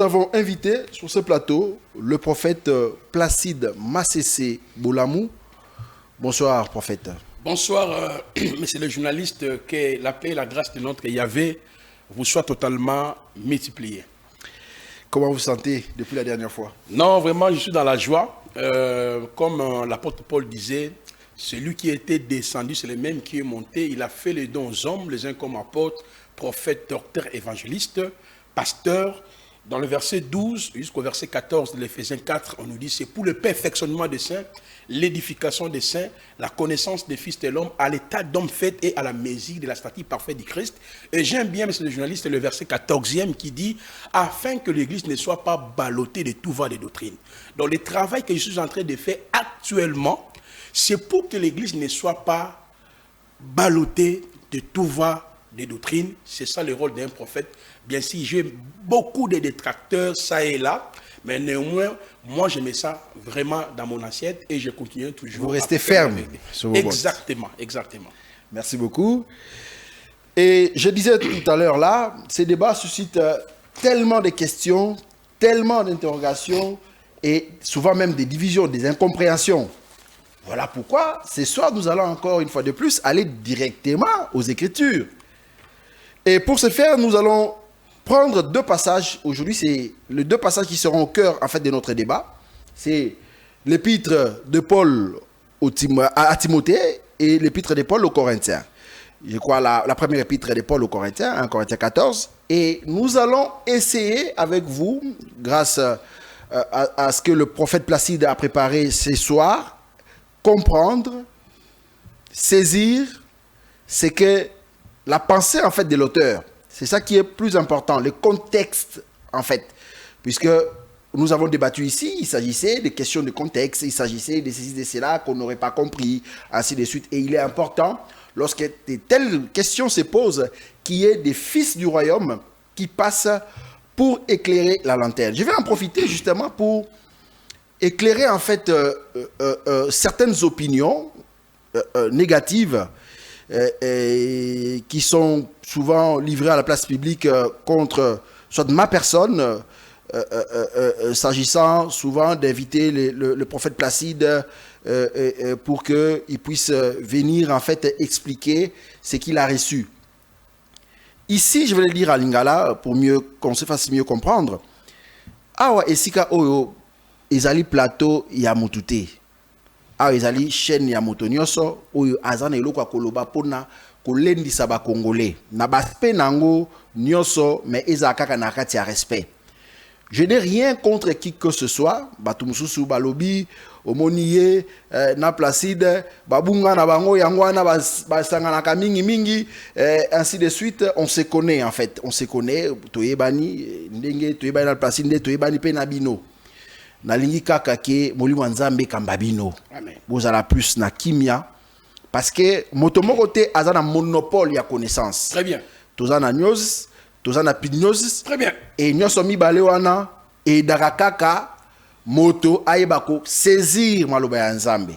Nous avons invité sur ce plateau le prophète Placide Massessé Boulamou. Bonsoir, prophète. Bonsoir, monsieur le journaliste, que la paix et la grâce de notre Yahvé vous soient totalement multipliées. Comment vous sentez depuis la dernière fois? Non, vraiment, je suis dans la joie. Comme l'apôtre Paul disait, celui qui était descendu, c'est le même qui est monté. Il a fait les dons aux hommes, les uns comme apôtres, prophètes, docteurs, évangélistes, pasteurs. Dans le verset 12 jusqu'au verset 14 de l'Éphésiens 4, on nous dit c'est pour le perfectionnement des saints, l'édification des saints, la connaissance des fils de l'homme, à l'état d'homme fait et à la mesure de la stature parfaite du Christ. Et j'aime bien, monsieur le journaliste, le verset 14e qui dit afin que l'Église ne soit pas ballottée de tout vent de doctrine. Donc le travail que je suis en train de faire actuellement, c'est pour que l'Église ne soit pas ballottée de tout vent de doctrine. C'est ça le rôle d'un prophète. Bien sûr, j'ai beaucoup de détracteurs, ça et là, mais néanmoins, moi, je mets ça vraiment dans mon assiette et je continue toujours. Vous restez ferme sur vos Exactement, exactement. Merci beaucoup. Et je disais tout à l'heure là, ces débats suscitent tellement de questions, tellement d'interrogations et souvent même des divisions, des incompréhensions. Voilà pourquoi, ce soir, nous allons encore une fois de plus aller directement aux Écritures. Et pour ce faire, nous allons prendre deux passages. Aujourd'hui, c'est les deux passages qui seront au cœur en fait de notre débat. C'est l'épître de Paul à Timothée et l'épître de Paul aux Corinthiens. Je crois la première épître de Paul aux Corinthiens, 1 Corinthiens 14. Et nous allons essayer avec vous, grâce à ce que le prophète Placide a préparé ce soir, comprendre, saisir ce que la pensée en fait de l'auteur. C'est ça qui est plus important, le contexte en fait. Puisque nous avons débattu ici, il s'agissait des questions de contexte, il s'agissait de ceci, de cela qu'on n'aurait pas compris, ainsi de suite. Et il est important, lorsque de telles questions se posent, qu'il y ait des fils du royaume qui passent pour éclairer la lanterne. Je vais en profiter justement pour éclairer en fait certaines opinions négatives qui sont souvent livrés à la place publique contre soit ma personne, s'agissant souvent d'inviter le prophète Placide pour qu'il puisse venir en fait expliquer ce qu'il a reçu. Ici, je vais le dire à Lingala pour qu'on se fasse mieux comprendre. Awa esika oyo ezali plateau ya mutute. Ah, ezali chaîne ya moto nyonso oyo azana eloko akoloba pona kolendisa ba congolais na baspe nango nyonso mais eza kaka na kati ya respect. Je n'ai rien contre qui que ce soit, batu mususu balobi omoniye na Placide babunga na bango yangwana basangana ka mingi ainsi de suite. On se connaît en fait, on se connaît toyebani ndenge toyebani na Placide nde toyebani pe na bino. Nalingi kaka ke molimo nzambe kambabino bozala plus na kimia parce que motomoko te azana monopole ya connaissance. Très bien. Tozana news, tozana pignosis. Très bien. Et nyoso mibale wana et darakaka moto ayebako saisir maloba ya nzambe.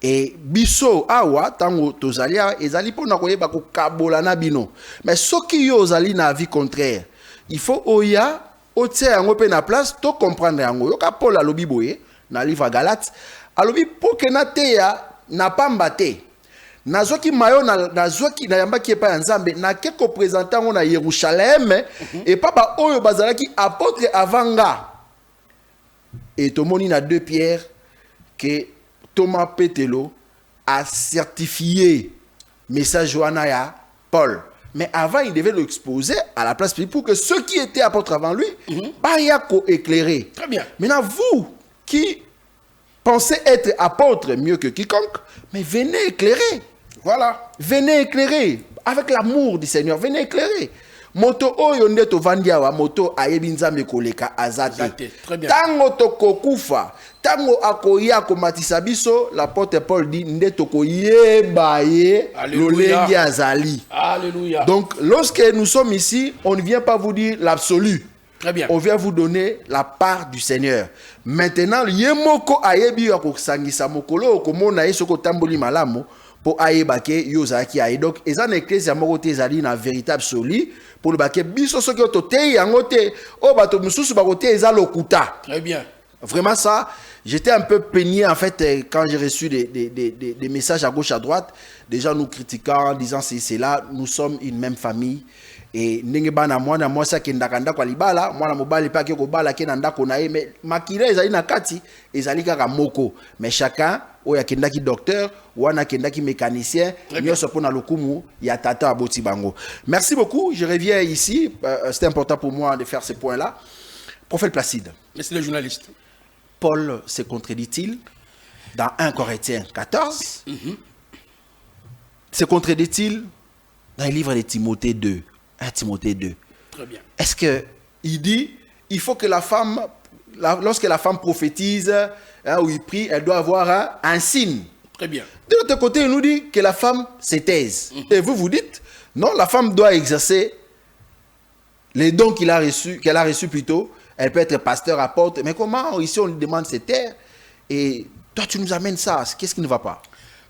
Et biso awa tango tozali ezali pona koyeba ko kabola na bino. Mais soki yo ozali na vie contraire, il faut oya otie yango pe na place to comprendre yango. Yoka Paul alobi boye na livre Galate alobi pour que na teya na pamba te nazoki mayo nazoki na yamba ki pa nzambe na ke ko présenter ngo na Yerusalem et pas ba oyo bazalaki apôtre avanga. Et tomoni na 2 Pierre que Thomas Petelo a certifié message wana ya Paul. Mais avant, il devait l'exposer à la place publique pour que ceux qui étaient apôtres avant lui, Bayako éclairé. Très bien. Maintenant, vous qui pensez être apôtre mieux que quiconque, mais venez éclairer. Voilà. Venez éclairer. Avec l'amour du Seigneur, venez éclairer. Moto oyo nde to vandiawa moto ayebi nzambe koleka azate. Très bien. Tango to kokufa, tango akoya komatisa biso, l'apôtre Paul dit nde to koyeba ye lolengi azali. Alléluia. Donc lorsque nous sommes ici, on ne vient pas vous dire l'absolu. Très bien. On vient vous donner la part du Seigneur. Maintenant, yemoko ayebi ya kosangisa mokolo okomona ye soko tamboli malamu pour aïe baké yozaki aïe. Donc ezan ecclesia moko te ezali na véritable soli pour le baké biso soki otote yango te o bato mususu bakote eza lokuta. Très bien. Vraiment ça, j'étais un peu peigné en fait quand j'ai reçu des messages à gauche à droite, des gens nous critiquant en disant c'est là, nous sommes une même famille. Et ndenge bana mwana mwasi akendaka ndako alibala mwana mobali pe akeko bala ke na ndako na ye mais makila ezali na kati ezali kaka moko mais chacun oyo akendaki docteur wana akendaki mécanicien nyonso mpona lokumu ya tata aboti bango. Merci beaucoup, je reviens ici, c'était important pour moi de faire ce point là. Prophète Placide, Monsieur le journaliste, Paul se contredit-il dans 1 Corinthiens 14? Se contredit-il dans le livre de Timothée 2? 1 Timothée 2. très bien. Est-ce qu'il dit, il faut que la femme, lorsque la femme prophétise ou il prie, elle doit avoir un signe. Très bien. De l'autre côté, il nous dit que la femme se taise. Et vous dites, non, la femme doit exercer les dons qu'elle a reçus plutôt. Elle peut être pasteur, apôtre. Mais comment ici on lui demande de se taire? Et toi, tu nous amènes ça. Qu'est-ce qui ne va pas?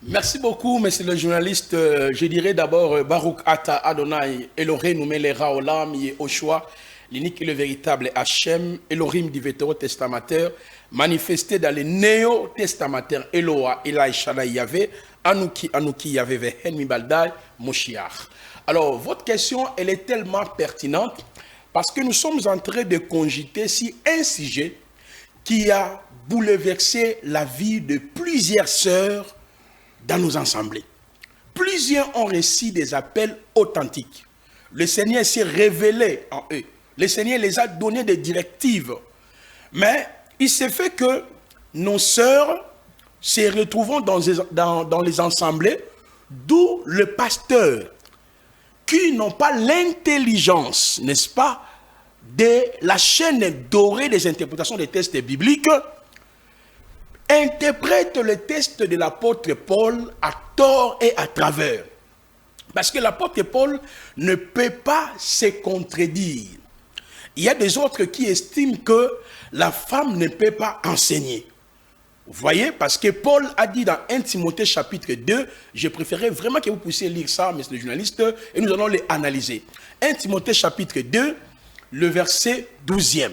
Merci beaucoup, monsieur le journaliste. Je dirais d'abord Baruch Ata Adonai, Elohim Numelera Olam, Yehoshua, l'unique et le véritable Hachem, Elohim du Vétérotestamentaire, manifesté dans les néo-testamentaires Eloah, Ela Shaddai Yahvé, Anouki, Yahvé, Vehen, Mibaldai, Moshiach. Alors, votre question, elle est tellement pertinente parce que nous sommes en train de cogiter sur un sujet qui a bouleversé la vie de plusieurs sœurs dans nos assemblées. Plusieurs ont reçu des appels authentiques. Le Seigneur s'est révélé en eux. Le Seigneur les a donné des directives. Mais il s'est fait que nos sœurs se retrouvent dans les assemblées, d'où le pasteur, qui n'ont pas l'intelligence, n'est-ce pas, de la chaîne dorée des interprétations des textes bibliques, interprète le texte de l'apôtre Paul à tort et à travers. Parce que l'apôtre Paul ne peut pas se contredire. Il y a des autres qui estiment que la femme ne peut pas enseigner. Vous voyez, parce que Paul a dit dans 1 Timothée chapitre 2, je préférais vraiment que vous puissiez lire ça, messieurs les journalistes, et nous allons les analyser. 1 Timothée chapitre 2, le verset 12e.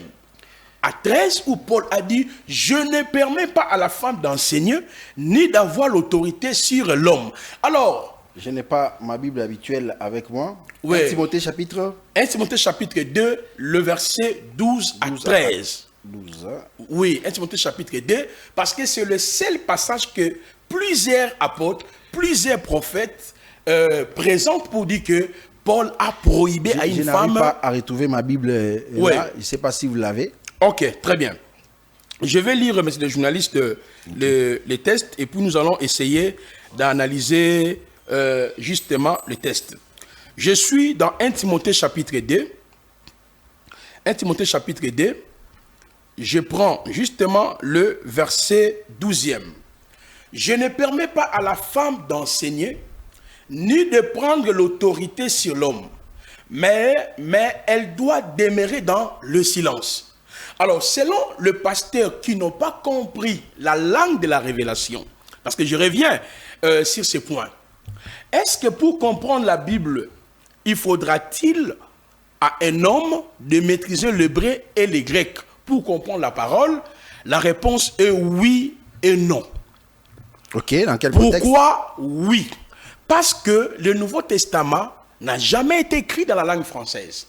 À 13, où Paul a dit, je ne permets pas à la femme d'enseigner, ni d'avoir l'autorité sur l'homme. Alors, je n'ai pas ma Bible habituelle avec moi. Ouais. 1 Timothée chapitre 1 Timothée chapitre 2, le verset 12 à 13. 12. Oui, 1 Timothée chapitre 2, parce que c'est le seul passage que plusieurs apôtres, plusieurs prophètes présentent pour dire que Paul a prohibé à une femme... Je n'arrive pas à retrouver ma Bible là. Je ne sais pas si vous l'avez. Ok, très bien. Je vais lire, messieurs les journalistes, les tests et puis nous allons essayer d'analyser justement le test. Je suis dans 1 Timothée chapitre 2. 1 Timothée chapitre 2. Je prends justement le verset 12e. Je ne permets pas à la femme d'enseigner, ni de prendre l'autorité sur l'homme, mais elle doit demeurer dans le silence. Alors, selon le pasteur qui n'a pas compris la langue de la révélation, parce que je reviens sur ce point, est-ce que pour comprendre la Bible, il faudra-t-il à un homme de maîtriser l'hébreu et le grec pour comprendre la parole? La réponse est oui et non. Ok, dans quel contexte? Pourquoi oui? Parce que le Nouveau Testament n'a jamais été écrit dans la langue française.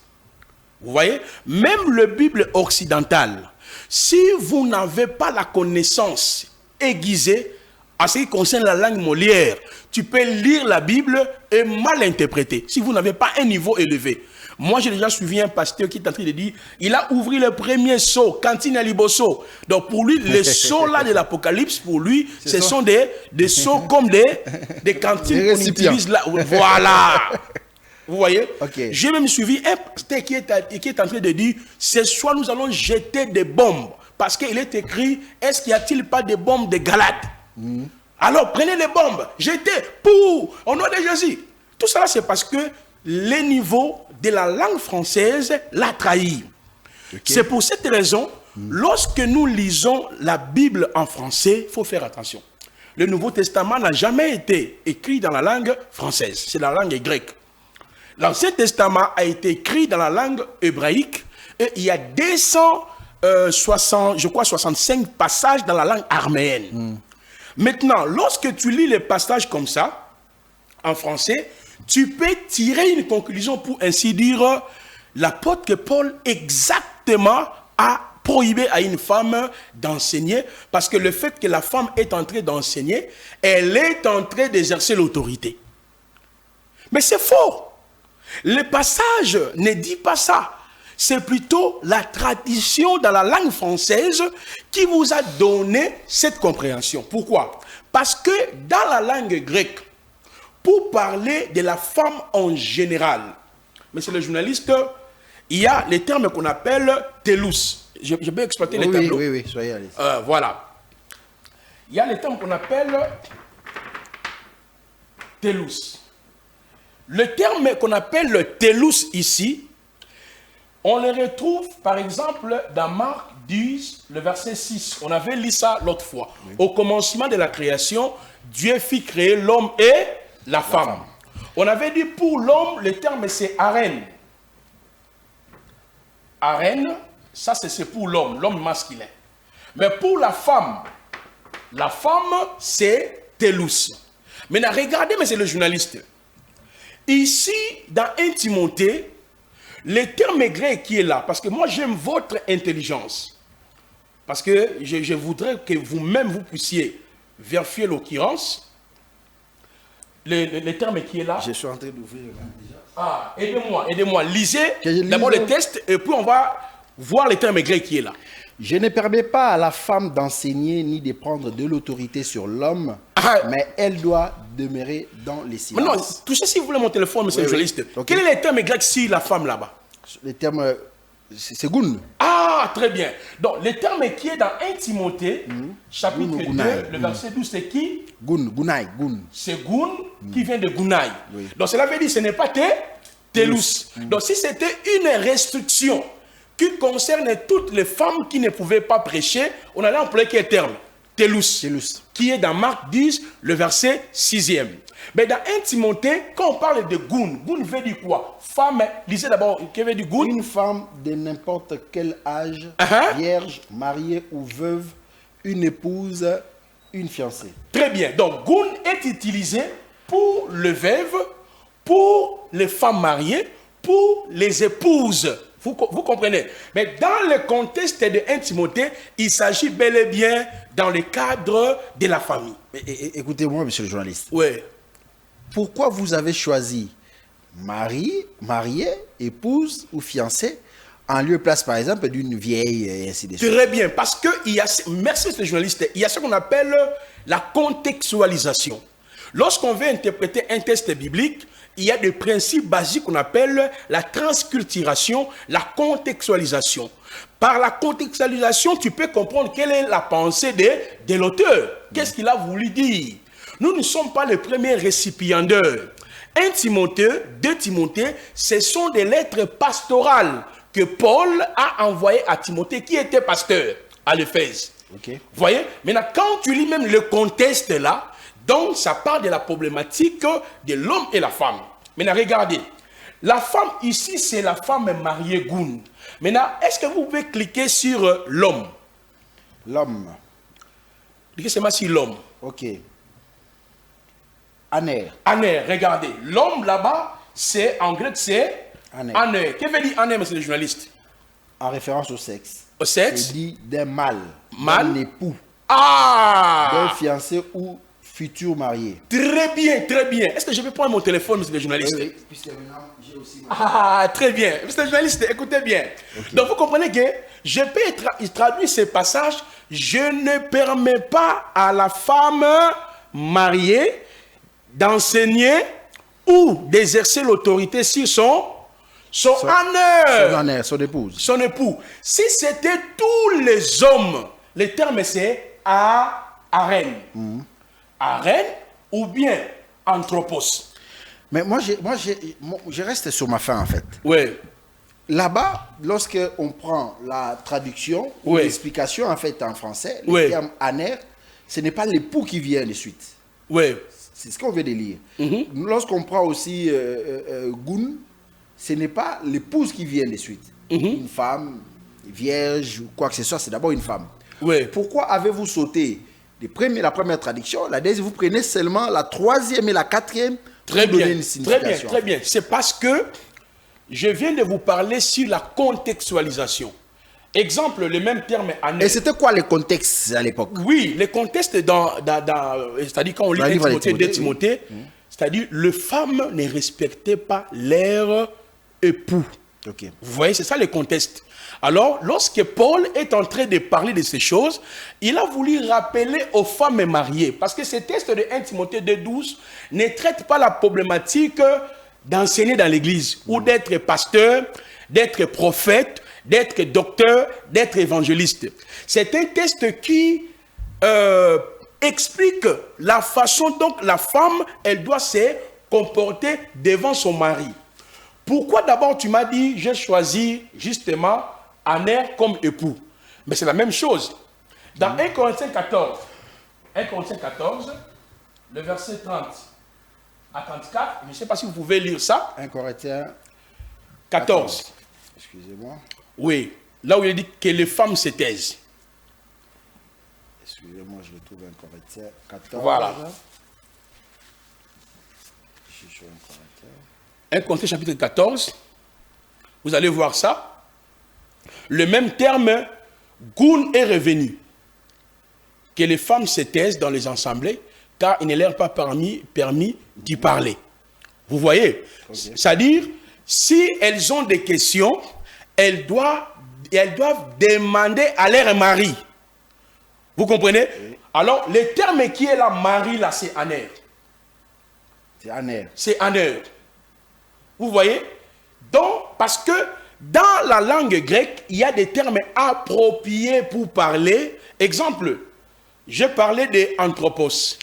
Vous voyez, même la Bible occidentale, si vous n'avez pas la connaissance aiguisée en ce qui concerne la langue Molière, tu peux lire la Bible et mal interpréter, si vous n'avez pas un niveau élevé. Moi, j'ai déjà suivi un pasteur qui est en train de dire, il a ouvert le premier sceau, Cantine Aliboso. Donc pour lui, les sceaux là de l'Apocalypse, pour lui, ce sont des sceaux comme des cantines qu'on utilise là. Voilà. Vous voyez? Okay. J'ai même suivi un pasteur qui est en train de dire, ce soir nous allons jeter des bombes. Parce qu'il est écrit, est-ce qu'il n'y a-t-il pas de bombes de Galate? Alors prenez les bombes, jetez, pour, au nom de Jésus. Tout cela c'est parce que le niveau de la langue française l'a trahi. Okay. C'est pour cette raison, lorsque nous lisons la Bible en français, il faut faire attention. le Nouveau Testament n'a jamais été écrit dans la langue française, c'est la langue grecque. L'Ancien Testament a été écrit dans la langue hébraïque et il y a 65 passages dans la langue arméenne. Maintenant, lorsque tu lis les passages comme ça, en français, tu peux tirer une conclusion pour ainsi dire l'apôtre Paul exactement a prohibé à une femme d'enseigner parce que le fait que la femme est en train d'enseigner, elle est en train d'exercer l'autorité. Mais c'est faux. Le passage ne dit pas ça. C'est plutôt la tradition dans la langue française qui vous a donné cette compréhension. Pourquoi? Parce que dans la langue grecque, pour parler de la femme en général, monsieur le journaliste, il y a les termes qu'on appelle télus. Je peux exploiter les tableaux. Oui, soyez à l'aise. Voilà. Il y a les termes qu'on appelle télus. Le terme qu'on appelle le télus ici, on le retrouve par exemple dans Marc 10, le verset 6. On avait lu ça l'autre fois. Oui. Au commencement de la création, Dieu fit créer l'homme et la femme. On avait dit pour l'homme, le terme c'est arène. Arène, ça c'est pour l'homme masculin. Mais pour la femme c'est télus. Maintenant, regardez, monsieur le journaliste. Ici, dans 1 Timothée, le terme grec qui est là, parce que moi j'aime votre intelligence. Parce que je voudrais que vous-même vous puissiez vérifier l'occurrence. Le terme qui est là. Je suis en train d'ouvrir déjà. Ah, aidez-moi. Lisez d'abord le texte et puis on va voir le terme grec qui est là. Je ne permets pas à la femme d'enseigner ni de prendre de l'autorité sur l'homme, mais elle doit demeurer dans les silences. Non, touchez s'il vous plaît mon téléphone, monsieur le journaliste. Okay. Quel est le terme grec sur la femme là-bas? Le terme, c'est goun. Ah, très bien. Donc, le terme qui est dans 1 Timothée, chapitre 2, le verset 12, c'est qui? Gounay. C'est goun qui vient de gounay. Oui. Donc, cela veut dire que ce n'est pas télus. Donc, si c'était une restriction qui concerne toutes les femmes qui ne pouvaient pas prêcher, on allait employer quel terme? Télus. Qui est dans Marc 10, le verset 6e. Mais dans 1 Timothée, quand on parle de goun veut dire quoi? Femme, lisez d'abord, que veut dire goun? Une femme de n'importe quel âge, vierge, mariée ou veuve, une épouse, une fiancée. Très bien. Donc, goun est utilisé pour les veuves, pour les femmes mariées, pour les épouses. Vous comprenez? Mais dans le contexte de 1 Timothée, il s'agit bel et bien dans le cadre de la famille. Écoutez-moi, monsieur le journaliste. Oui. Pourquoi vous avez choisi marié, épouse ou fiancée en lieu et place, par exemple, d'une vieille et ainsi de suite? Très bien, parce que merci monsieur le journaliste, il y a ce qu'on appelle la contextualisation. Lorsqu'on veut interpréter un texte biblique, il y a des principes basiques qu'on appelle la transculturation, la contextualisation. Par la contextualisation, tu peux comprendre quelle est la pensée de l'auteur. Qu'est-ce qu'il a voulu dire? Nous ne sommes pas les premiers récipiendaires. 1 Timothée, 2 Timothée, ce sont des lettres pastorales que Paul a envoyées à Timothée, qui était pasteur à l'Éphèse. Okay. Vous voyez? Maintenant, quand tu lis même le contexte là, donc, ça parle de la problématique de l'homme et la femme. Maintenant, regardez. La femme ici, c'est la femme mariée goun. Maintenant, est-ce que vous pouvez cliquer sur l'homme? L'homme. Cliquez seulement sur l'homme. Ok. Aner. Aner, regardez. L'homme là-bas, c'est en grec, c'est aner. Que veut dire aner, monsieur le journaliste? En référence au sexe. Au sexe? Il dit d'un mâle. Mâle? D'un époux. Ah! D'un fiancé ou futur marié. Très bien, très bien. Est-ce que je peux prendre mon téléphone, monsieur le journaliste? Oui, puisque maintenant, j'ai aussi ma... Ah, très bien. Monsieur le journaliste, écoutez bien. Okay. Donc, vous comprenez que je peux traduire ce passage. Je ne permets pas à la femme mariée d'enseigner ou d'exercer l'autorité sur son honneur. Son épouse. Son époux. Si c'était tous les hommes, le terme c'est arène. Arène ou bien anthropos. Mais moi, je reste sur ma fin, en fait. Oui. Là-bas, lorsqu'on prend la traduction ou l'explication, en fait, en français, le terme aner, ce n'est pas l'époux qui vient de suite. Oui. C'est ce qu'on veut de lire. Lorsqu'on prend aussi Goun, ce n'est pas l'épouse qui vient de suite. Une femme, vierge ou quoi que ce soit, c'est d'abord une femme. Oui. Pourquoi avez-vous sauté la première traduction, la deuxième, vous prenez seulement la troisième et la quatrième pour donner une signification? Très bien. C'est parce que je viens de vous parler sur la contextualisation. Exemple, le même terme année. Et c'était quoi le contexte à l'époque? Oui, le contexte c'est-à-dire quand on lit 1 Timothée, 2 Timothée, c'est-à-dire les femmes ne respectaient pas leur époux. Ok. Vous voyez, c'est ça le contexte. Alors, lorsque Paul est en train de parler de ces choses, il a voulu rappeler aux femmes mariées, parce que ce texte de 1 Timothée 2,12 ne traite pas la problématique d'enseigner dans l'église, ou d'être pasteur, d'être prophète, d'être docteur, d'être évangéliste. C'est un texte qui explique la façon dont la femme, elle doit se comporter devant son mari. Pourquoi d'abord tu m'as dit, j'ai choisi justement Aner comme époux? Mais c'est la même chose. Dans 1 Corinthiens 14, le verset 30 à 34, je ne sais pas si vous pouvez lire ça. 1 Corinthiens 14. Excusez-moi. Oui, là où il dit que les femmes se taisent. Excusez-moi, je le trouve 1 Corinthiens 14. Voilà. Je suis sur 1 Corinthiens. 1 Corinthiens chapitre 14, vous allez voir ça. Le même terme, Goun est revenu. Que les femmes se taisent dans les assemblées, car il ne leur est pas permis d'y parler. Vous voyez? Okay. C'est-à-dire, si elles ont des questions, elles doivent demander à leur mari. Vous comprenez? Oui. Alors, le terme qui est là, mari, là, c'est Aner. C'est Aner. C'est Aner. Vous voyez? Donc, parce que dans la langue grecque, il y a des termes appropriés pour parler. Exemple, j'ai parlé d'anthropos.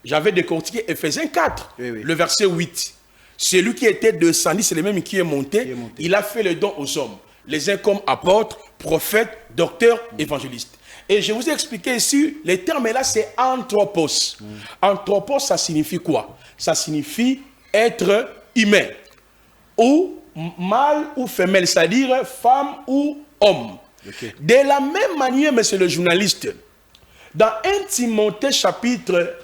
J'avais décortiqué Éphésiens 4, oui. Le verset 8. Celui qui était descendu, c'est le même qui est monté. Il a fait le don aux hommes. Les uns comme apôtres, prophètes, docteurs, évangélistes. Et je vous ai expliqué ici, les termes là, c'est anthropos. Anthropos, ça signifie quoi? Ça signifie être humain. Ou mâle ou femelle, c'est-à-dire femme ou homme. Okay. De la même manière, monsieur le journaliste, dans 1 Timothée chapitre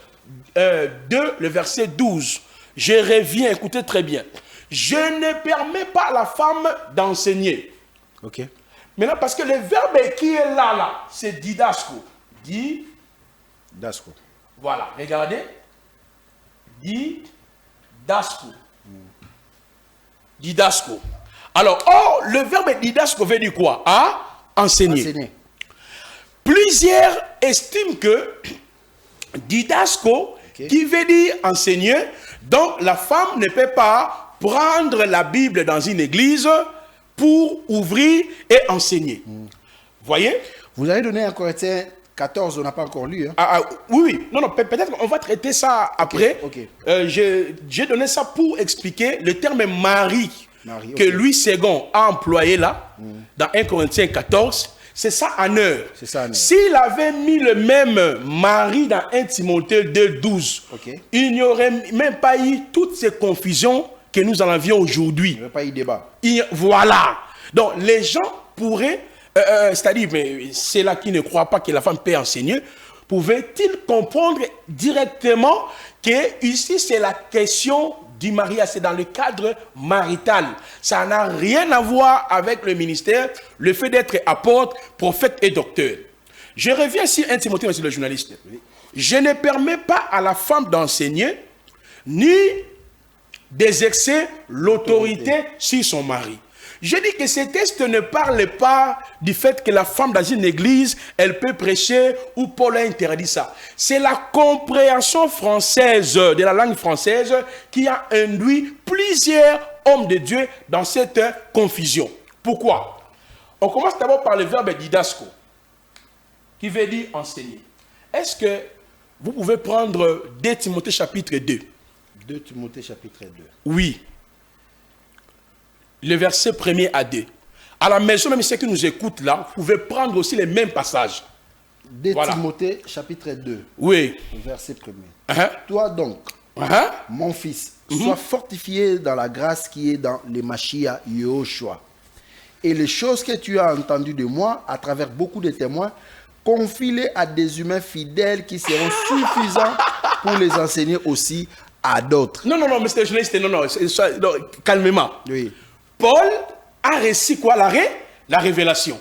2, le verset 12, je reviens, écoutez très bien. Je ne permets pas à la femme d'enseigner. Ok. Maintenant, parce que le verbe qui est là, c'est didasco. Didasco. Voilà, regardez. Didasco. Didasco. Alors, le verbe didasco veut dire quoi? Enseigner. Enseigner. Plusieurs estiment que didasco, qui veut dire enseigner, donc la femme ne peut pas prendre la Bible dans une église pour ouvrir et enseigner. Voyez? Vous avez donné un Corinthiens 14, on n'a pas encore lu. Hein? Oui. Non, peut-être qu'on va traiter ça après. Okay. J'ai donné ça pour expliquer le terme mari que Louis II a employé là, dans 1 Corinthiens 14. C'est ça en heure. S'il avait mis le même mari dans 1 Timothée 2,12, il n'y aurait même pas eu toutes ces confusions que nous en avions aujourd'hui. Il n'y aurait pas eu débat. Voilà. Donc les gens pourraient, c'est-à-dire, mais ceux-là qui ne croient pas que la femme peut enseigner, pouvaient-ils comprendre directement que ici c'est la question du mariage, c'est dans le cadre marital. Ça n'a rien à voir avec le ministère, le fait d'être apôtre, prophète et docteur. Je reviens sur 1 Timothée, monsieur le journaliste. Je ne permets pas à la femme d'enseigner, ni d'exercer l'autorité sur son mari. Je dis que ce texte ne parle pas du fait que la femme dans une église, elle peut prêcher ou Paul a interdit ça. C'est la compréhension française, de la langue française, qui a induit plusieurs hommes de Dieu dans cette confusion. Pourquoi? On commence d'abord par le verbe didasco, qui veut dire enseigner. Est-ce que vous pouvez prendre 2 Timothée chapitre 2? 2 Timothée chapitre 2. Oui. Le verset 1er à 2. À la maison, même ceux qui nous écoutent là, vous pouvez prendre aussi les mêmes passages. De Voilà. Timothée, chapitre 2, Oui. verset 1er. Toi donc, mon fils, sois fortifié dans la grâce qui est dans les Mashiach Yehoshua. Et les choses que tu as entendues de moi, à travers beaucoup de témoins, confie-les à des humains fidèles qui seront suffisants pour les enseigner aussi à d'autres. Non, monsieur le journaliste, non, calmement. Oui. Paul a reçu quoi? La révélation.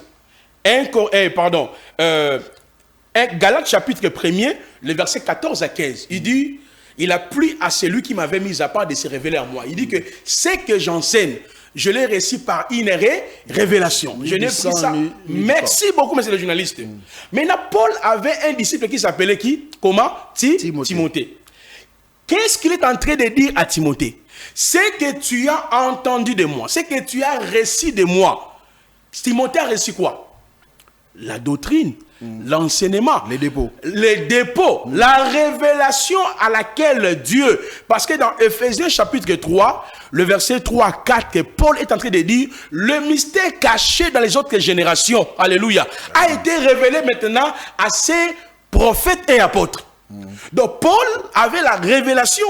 Galates chapitre 1er, le verset 14 à 15. Il dit, il a plu à celui qui m'avait mis à part de se révéler à moi. Il dit que ce que j'enseigne, je l'ai reçu par une révélation. Je n'ai pris ça. Merci beaucoup, monsieur le journaliste. Maintenant, Paul avait un disciple qui s'appelait qui? Comment? Timothée. Qu'est-ce qu'il est en train de dire à Timothée? Ce que tu as entendu de moi, ce que tu as reçu de moi. Timothée a reçu quoi? La doctrine, l'enseignement, les dépôts, la révélation à laquelle Dieu, parce que dans Ephésiens chapitre 3, le verset 3 à 4, Paul est en train de dire, le mystère caché dans les autres générations, alléluia, a été révélé maintenant à ses prophètes et apôtres. Donc Paul avait la révélation,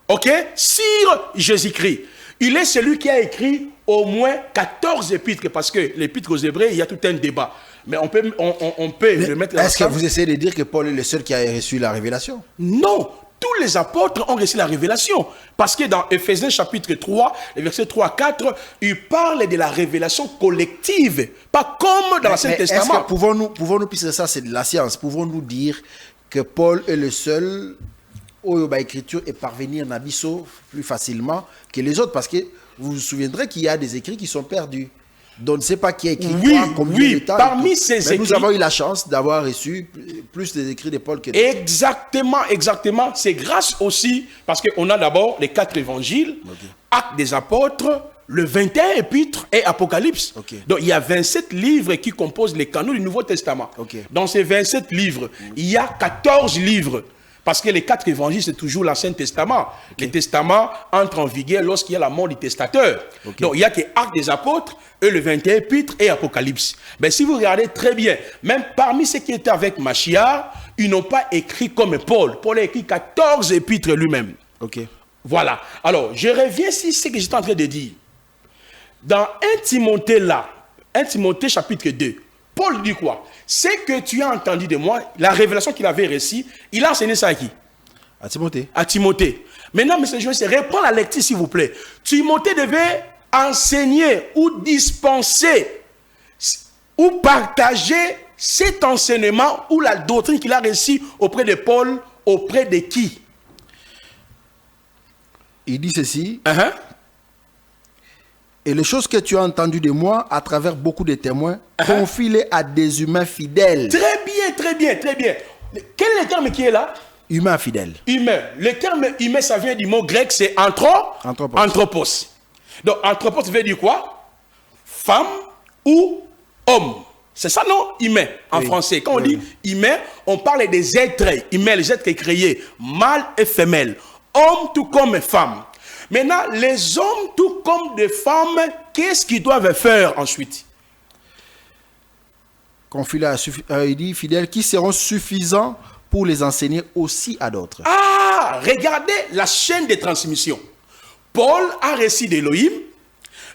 ok, sur Jésus-Christ. Il est celui qui a écrit au moins 14 épîtres, parce que l'épître aux Hébreux, il y a tout un débat. Mais on peut le mettre là. Est-ce que vous essayez de dire que Paul est le seul qui a reçu la révélation? Non, tous les apôtres ont reçu la révélation. Parce que dans Ephésiens chapitre 3, les versets 3 à 4, il parle de la révélation collective, pas comme dans l'Ancien Testament. Pouvons-nous, puisque ça c'est de la science, pouvons-nous dire que Paul est le seul où l'écriture est parvenir à Nabiso plus facilement que les autres? Parce que vous vous souviendrez qu'il y a des écrits qui sont perdus. Donc, on ne sait pas qui a écrit combien de temps. Parmi ces écrits, nous avons eu la chance d'avoir reçu plus des écrits de Paul que d'autres. Exactement. C'est grâce aussi, parce qu'on a d'abord les 4 évangiles, Actes des apôtres, le 21 épîtres et Apocalypse. Donc, il y a 27 livres qui composent les canons du Nouveau Testament. Dans ces 27 livres, il y a 14 livres. Parce que les 4 évangiles, c'est toujours l'Ancien Testament. Le Testament entre en vigueur lorsqu'il y a la mort du testateur. Donc, il n'y a que Actes des apôtres, et le 21 épîtres et Apocalypse. Mais si vous regardez très bien, même parmi ceux qui étaient avec Mashiach, ils n'ont pas écrit comme Paul. Paul a écrit 14 épîtres lui-même. Voilà. Alors, je reviens sur ce que j'étais en train de dire. Dans 1 Timothée là, 1 Timothée chapitre 2, Paul dit quoi? Ce que tu as entendu de moi, la révélation qu'il avait reçue, il a enseigné ça à qui? À Timothée. À Timothée. Maintenant, monsieur le journaliste, reprends la lecture s'il vous plaît. Timothée devait enseigner ou dispenser ou partager cet enseignement ou la doctrine qu'il a reçue auprès de Paul, auprès de qui? Il dit ceci. Et les choses que tu as entendues de moi à travers beaucoup de témoins, confie-les à des humains fidèles. Très bien. Quel est le terme qui est là? Humain fidèle. Humain. Le terme humain, ça vient du mot grec, c'est anthropos. Donc, anthropos veut dire quoi? Femme ou homme. C'est ça, non? Humain, en français. Quand on dit humain, on parle des êtres humains, les êtres créés, mâle et femelle. Homme tout comme femme. Maintenant, les hommes tout comme des femmes, qu'est-ce qu'ils doivent faire ensuite? Il dit fidèles qui seront suffisants pour les enseigner aussi à d'autres. Ah, regardez la chaîne de transmission. Paul a reçu d'Élohim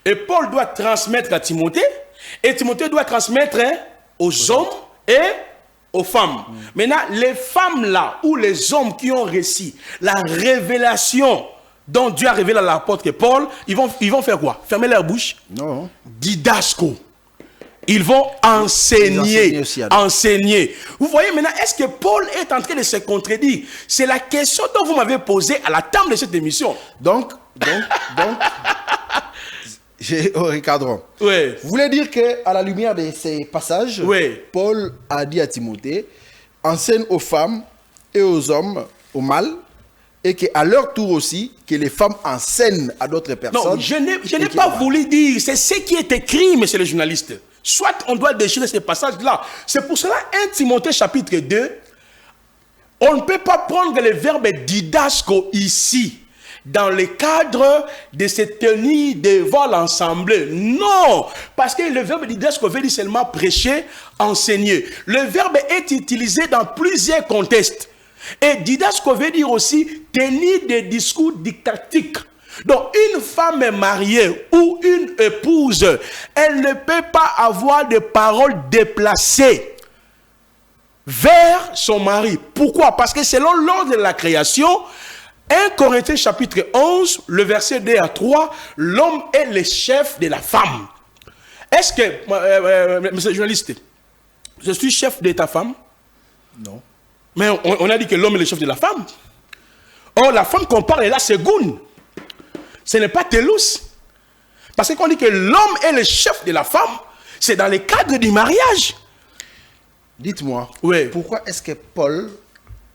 et Paul doit transmettre à Timothée et Timothée doit transmettre aux hommes et aux femmes. Maintenant, les femmes là ou les hommes qui ont reçu la révélation dont Dieu a révélé à l'apôtre Paul, ils vont faire quoi? Fermer leur bouche? Non. Didasco. Ils vont enseigner. Vous voyez maintenant, est-ce que Paul est en train de se contredire? C'est la question dont vous m'avez posée à la table de cette émission. Donc, recadrons. Vous voulez dire qu'à la lumière de ces passages, Paul a dit à Timothée, enseigne aux femmes et aux hommes, au mâles, et qu'à leur tour aussi, que les femmes enseignent à d'autres personnes. Non, je n'ai pas voulu dire, c'est ce qui est écrit, monsieur le journaliste. Soit on doit déchirer ces passages-là. C'est pour cela, 1 Timothée chapitre 2, on ne peut pas prendre le verbe didasco ici. dans le cadre de se tenir devant l'assemblée. Non, parce que le verbe didasco dit seulement prêcher, enseigner. Le verbe est utilisé dans plusieurs contextes. Et didasco veut dire aussi tenir des discours didactiques. Donc, une femme mariée ou une épouse, elle ne peut pas avoir de paroles déplacées vers son mari. Pourquoi? Parce que selon l'ordre de la création, 1 Corinthiens chapitre 11, le verset 2 à 3, l'homme est le chef de la femme. Est-ce que, monsieur le journaliste, je suis chef de ta femme? Non. Mais on a dit que l'homme est le chef de la femme. Or, la femme qu'on parle là, c'est Goun. Ce n'est pas Télus. Parce qu'on dit que l'homme est le chef de la femme, c'est dans le cadre du mariage. Dites-moi, oui. Pourquoi est-ce que Paul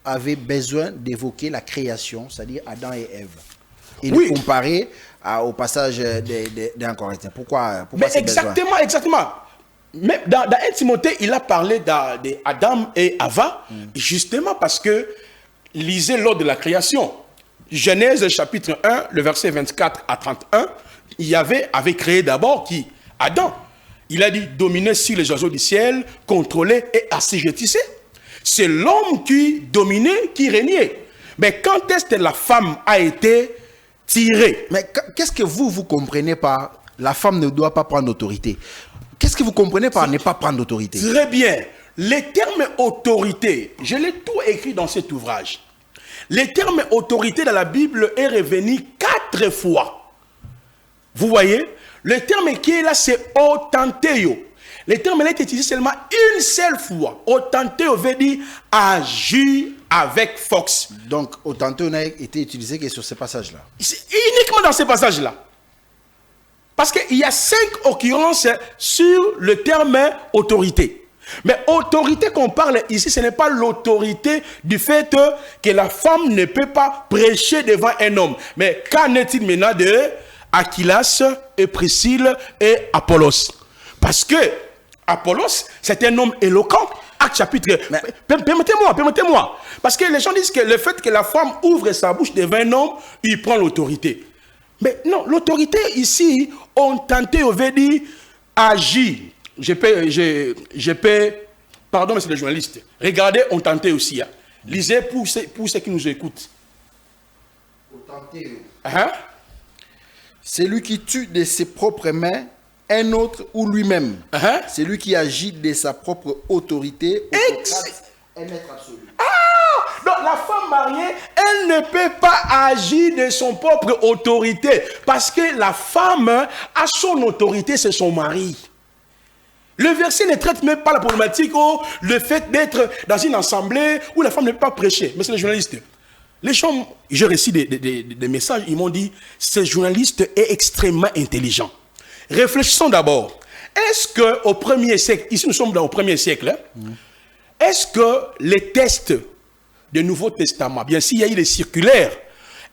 avait besoin d'évoquer la création, c'est-à-dire Adam et Ève, et de comparer au passage d'un Corinthien? Pourquoi exactement, exactement. Mais dans 1 Timothée, il a parlé d'Adam et Ava, justement parce que, lisez l'ordre de la création. Genèse chapitre 1, le verset 24 à 31, Yahvé avait créé d'abord qui? Adam. Il a dit dominer sur les oiseaux du ciel, contrôler et assujettisser. C'est l'homme qui dominait, qui régnait. Mais quand est-ce que la femme a été tirée? Mais qu'est-ce que vous comprenez par la femme ne doit pas prendre autorité? Qu'est-ce que vous comprenez par ne pas prendre autorité? Très bien. Les termes autorité, je l'ai tout écrit dans cet ouvrage. Le terme autorité dans la Bible est revenu 4 fois. Vous voyez? Le terme qui est là, c'est autanteo. Le terme là est utilisé seulement une seule fois. Autanteo veut dire agir avec force. Donc, autanteo n'a été utilisé que sur ces passages-là. C'est uniquement dans ces passages-là. Parce qu'il y a 5 occurrences sur le terme autorité. Mais autorité qu'on parle ici, ce n'est pas l'autorité du fait que la femme ne peut pas prêcher devant un homme. Mais qu'en est-il maintenant de Aquilas et Priscille et Apollos? Parce que Apollos, c'est un homme éloquent. Acte chapitre... Permettez-moi. Parce que les gens disent que le fait que la femme ouvre sa bouche devant un homme, il prend l'autorité. Mais non, l'autorité ici, on tentait, on veut dire agir. Je peux, pardon, monsieur le journaliste, regardez, on tentait aussi. Hein. Lisez pour ceux qui nous écoutent. C'est lui qui tue de ses propres mains un autre ou lui-même. C'est lui qui agit de sa propre autorité. Un maître absolu. Donc la femme mariée, elle ne peut pas agir de son propre autorité. Parce que la femme a son autorité, c'est son mari. Le verset ne traite même pas la problématique ou le fait d'être dans une assemblée où la femme ne peut pas prêcher. Monsieur le journaliste, les gens, j'ai reçu des messages, ils m'ont dit, ce journaliste est extrêmement intelligent. Réfléchissons d'abord. Est-ce qu'au 1er siècle, ici nous sommes au 1er siècle, est-ce que les textes du Nouveau Testament, bien s'il y a eu des circulaires,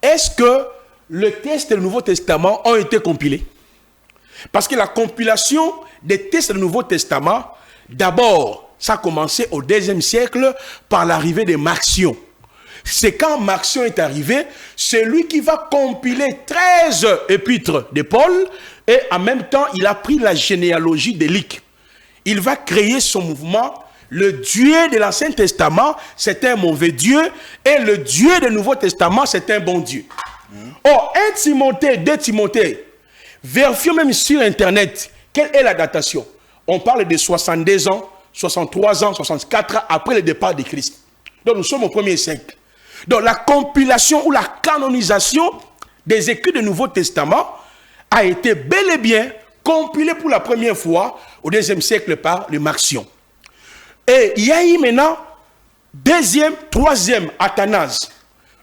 est-ce que les textes du Nouveau Testament ont été compilés? Parce que la compilation des textes du Nouveau Testament, d'abord, ça a commencé au 2e siècle par l'arrivée de Marcion. C'est quand Marcion est arrivé, c'est lui qui va compiler 13 épîtres de Paul et en même temps, il a pris la généalogie d'Élique. Il va créer son mouvement. Le Dieu de l'Ancien Testament, c'est un mauvais Dieu et le Dieu du Nouveau Testament, c'est un bon Dieu. Or, 1 Timothée, 2 Timothée, vérifions même sur Internet, quelle est la datation? On parle de 62 ans, 63 ans, 64 ans après le départ de Christ. Donc nous sommes au 1er siècle. Donc la compilation ou la canonisation des écrits du Nouveau Testament a été bel et bien compilée pour la première fois au 2e siècle par le Marcion. Et il y a eu maintenant 2e, 3e Athanase,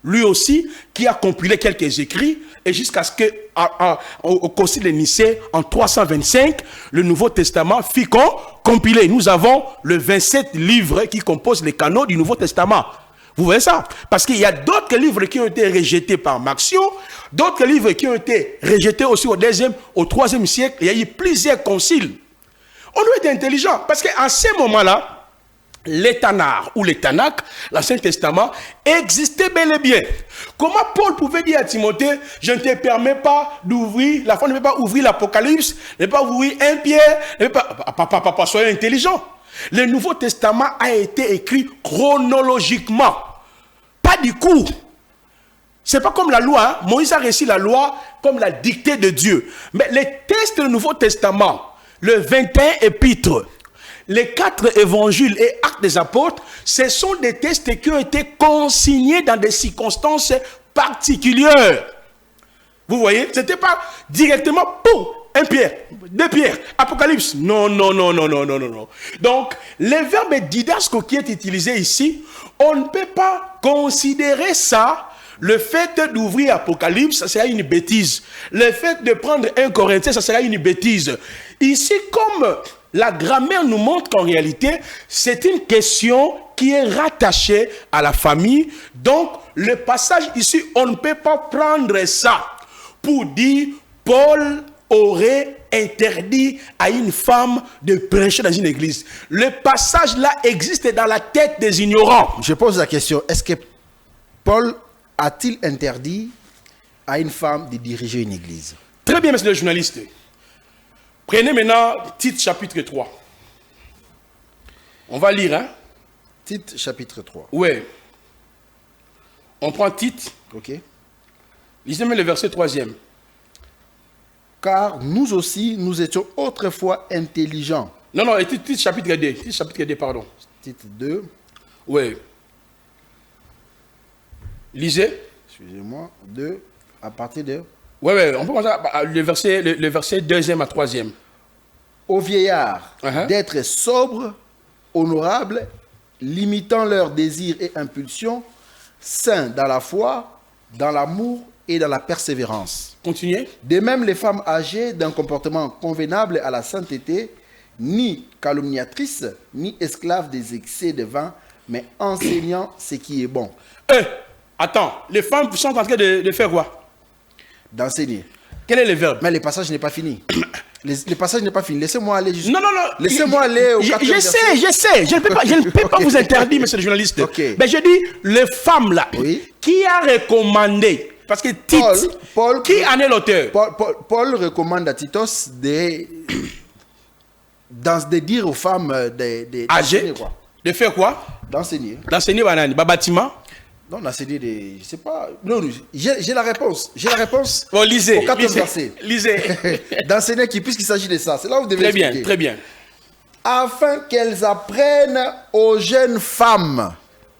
lui aussi, qui a compilé quelques écrits, et jusqu'à ce qu'au Concile de Nicée, en 325, le Nouveau Testament fut compilé. Nous avons le 27 livres qui composent les canons du Nouveau Testament. Vous voyez ça? Parce qu'il y a d'autres livres qui ont été rejetés par Marcion, d'autres livres qui ont été rejetés aussi au 2e, au 3e siècle. Il y a eu plusieurs conciles. On doit être intelligent, parce qu'à ce moment-là, les Tanakh ou les Tanakh, l'Ancien Testament, existait bel et bien. Comment Paul pouvait dire à Timothée, je ne te permets pas d'ouvrir, la foi ne peut pas ouvrir l'Apocalypse, ne peut pas ouvrir 1 Pierre, ne peut pas, papa, soyez intelligent. Le Nouveau Testament a été écrit chronologiquement, pas du coup. C'est pas comme la loi, hein? Moïse a réussi la loi comme la dictée de Dieu. Mais les textes du Nouveau Testament, le 21 épîtres, les 4 évangiles et actes des apôtres, ce sont des textes qui ont été consignés dans des circonstances particulières. Vous voyez, ce n'était pas directement pour 1 Pierre, 2 Pierre, Apocalypse. Non. Donc, le verbe didasco qui est utilisé ici, on ne peut pas considérer ça. Le fait d'ouvrir Apocalypse, ça sera une bêtise. Le fait de prendre 1 Corinthiens, ça sera une bêtise. Ici, comme la grammaire nous montre qu'en réalité, c'est une question qui est rattachée à la famille. Donc, le passage ici, on ne peut pas prendre ça pour dire Paul aurait interdit à une femme de prêcher dans une église. Le passage là existe dans la tête des ignorants. Je pose la question, est-ce que Paul a-t-il interdit à une femme de diriger une église? Très bien, monsieur le journaliste. Prenez maintenant Tite chapitre 3. On va lire, hein? Tite chapitre 3. Oui. On prend Tite. Ok. Lisez-moi le verset 3e. Car nous aussi, nous étions autrefois intelligents. Non, Tite chapitre 2. Tite chapitre 2, pardon. Tite 2. Oui. Lisez. Excusez-moi. 2, à partir de... Oui, on peut commencer le verset 2e à 3e. Aux vieillards d'être sobres, honorables, limitant leurs désirs et impulsions, saints dans la foi, dans l'amour et dans la persévérance. Continuez. De même, les femmes âgées d'un comportement convenable à la sainteté, ni calomniatrices, ni esclaves des excès de vin, mais enseignant ce qui est bon. Attends, les femmes sont en train de faire quoi? D'enseigner. Quel est le verbe? Mais le passage n'est pas fini. Le passage n'est pas fini. Laissez-moi aller jusqu'au... Non. Laissez-moi aller au 4e verset. Je sais. Je ne peux pas vous interdire, monsieur le journaliste. Okay. Mais je dis, les femmes là, qui a recommandé, parce que Tite, Paul, qui en est l'auteur? Paul recommande à Titos de dire aux femmes âgées, de faire quoi? D'enseigner. D'enseigner bâtiment? Non, d'enseigner des... Je sais pas... Non, j'ai la réponse. J'ai la réponse. Bon, lisez. Au 4e verset. Lisez. D'enseigner puisqu'il s'agit de ça. C'est là où vous devez expliquer. Très bien. Afin qu'elles apprennent aux jeunes femmes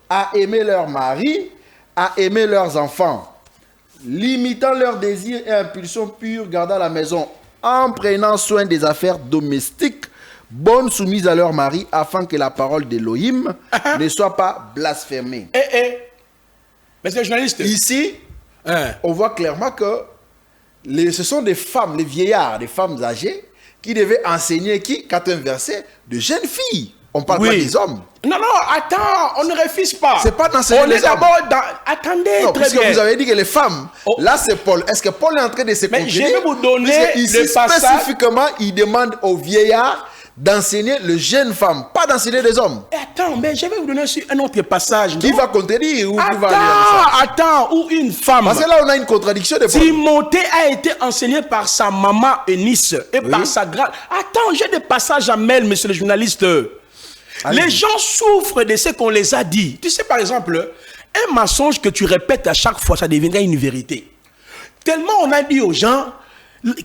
à aimer leur mari, à aimer leurs enfants, limitant leurs désirs et impulsions pures, gardant la maison, en prenant soin des affaires domestiques, bonnes soumises à leur mari, afin que la parole d'Élohim ne soit pas blasphémée. Monsieur le journaliste. Ici, on voit clairement que ce sont des femmes, les vieillards, des femmes âgées, qui devaient enseigner, 4e verset, de jeunes filles. On parle pas des hommes. Non, attends, on ne refuse pas. C'est pas d'enseigner les hommes. On est d'abord dans... Attendez, non, très bien. Puisque vous avez dit que les femmes, là c'est Paul. Est-ce que Paul est en train de se contredire? Mais je vais vous donner ici, le passage. Spécifiquement, il demande aux vieillards d'enseigner les jeunes femmes, pas d'enseigner les hommes. Attends, mais je vais vous donner aussi un autre passage. Qui va contredire ou qui va lire ça? Attends, ou une femme. Parce que là, on a une contradiction de Paul. Timothée a été enseigné par sa maman Eunice et par sa grande... Attends, j'ai des passages à mêler, monsieur le journaliste. Les gens souffrent de ce qu'on les a dit. Tu sais, par exemple, un mensonge que tu répètes à chaque fois, ça deviendra une vérité. Tellement on a dit aux gens...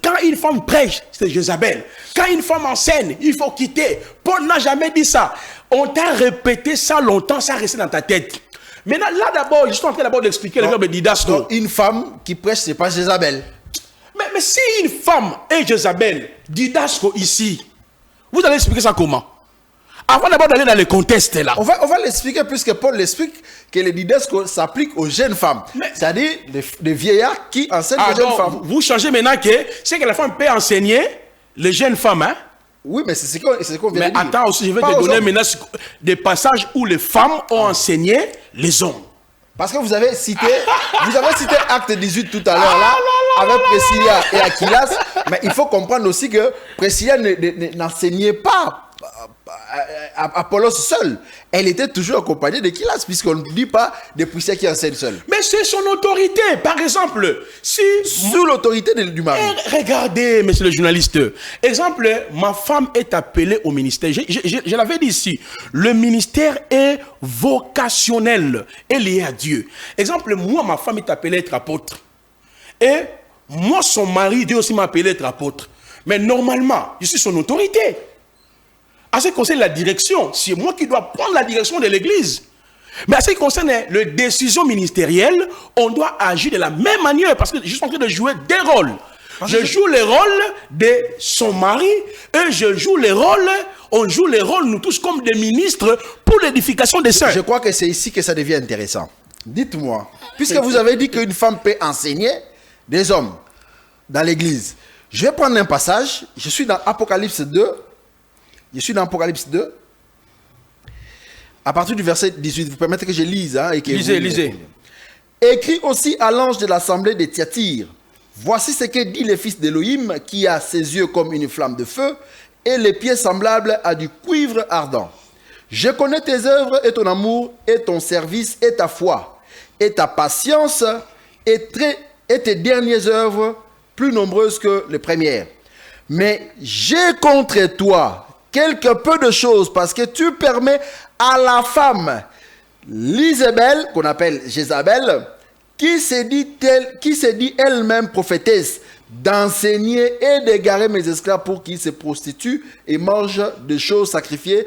Quand une femme prêche, c'est Jézabel. Quand une femme enseigne, il faut quitter. Paul n'a jamais dit ça. On t'a répété ça longtemps, ça resté dans ta tête. Maintenant, là d'abord, je suis en train d'abord d'expliquer le verbe didasco. Une femme qui prêche, c'est pas Jézabel. Mais si une femme est Jézabel, didasco ici, vous allez expliquer ça comment? Avant d'abord d'aller dans le contexte là. On va l'expliquer puisque Paul l'explique que le didasco s'applique aux jeunes femmes. C'est-à-dire les vieillards qui enseignent les jeunes femmes. Vous changez maintenant que c'est que la femme peut enseigner les jeunes femmes, hein? Oui, mais c'est ce qu'on vient de dire. Mais attends aussi, je vais te donner maintenant des passages où les femmes ont enseigné les hommes. Parce que vous avez cité Acte 18 tout à l'heure là, avec Priscilla et Aquilas, mais il faut comprendre aussi que Priscilla n'enseignait pas Apollos seul. Elle était toujours accompagnée de Kylas, puisqu'on ne dit pas des poussières qui enseignent seul. Mais c'est son autorité. Par exemple, si... Sous l'autorité du mari. Regardez, monsieur le journaliste. Exemple, ma femme est appelée au ministère. Je l'avais dit ici. Le ministère est vocationnel et lié à Dieu. Exemple, moi, ma femme est appelée à être apôtre. Et moi, son mari, Dieu aussi m'a appelé à être apôtre. Mais normalement, je suis son autorité. À ce qui concerne la direction, c'est moi qui dois prendre la direction de l'église. Mais à ce qui concerne les décisions ministérielles, on doit agir de la même manière parce que je suis en train de jouer des rôles. Je joue les rôles de son mari et je joue les rôles, on joue les rôles, nous tous, comme des ministres pour l'édification des saints. Je crois que c'est ici que ça devient intéressant. Dites-moi, puisque vous avez dit qu'une femme peut enseigner des hommes dans l'église, je vais prendre un passage. Je suis dans Apocalypse 2. À partir du verset 18, vous permettez que je lise. Hein, et que lisez. Écrit aussi à l'ange de l'assemblée de Thyatire. Voici ce que dit le fils d'Élohim, qui a ses yeux comme une flamme de feu et les pieds semblables à du cuivre ardent. Je connais tes œuvres et ton amour et ton service et ta foi et ta patience et tes dernières œuvres plus nombreuses que les premières. Mais j'ai contre toi quelque peu de choses parce que tu permets à la femme l'Isabelle, qu'on appelle Jézabel, qui se dit elle-même prophétesse, d'enseigner et d'égarer mes esclaves pour qu'ils se prostituent et mangent des choses sacrifiées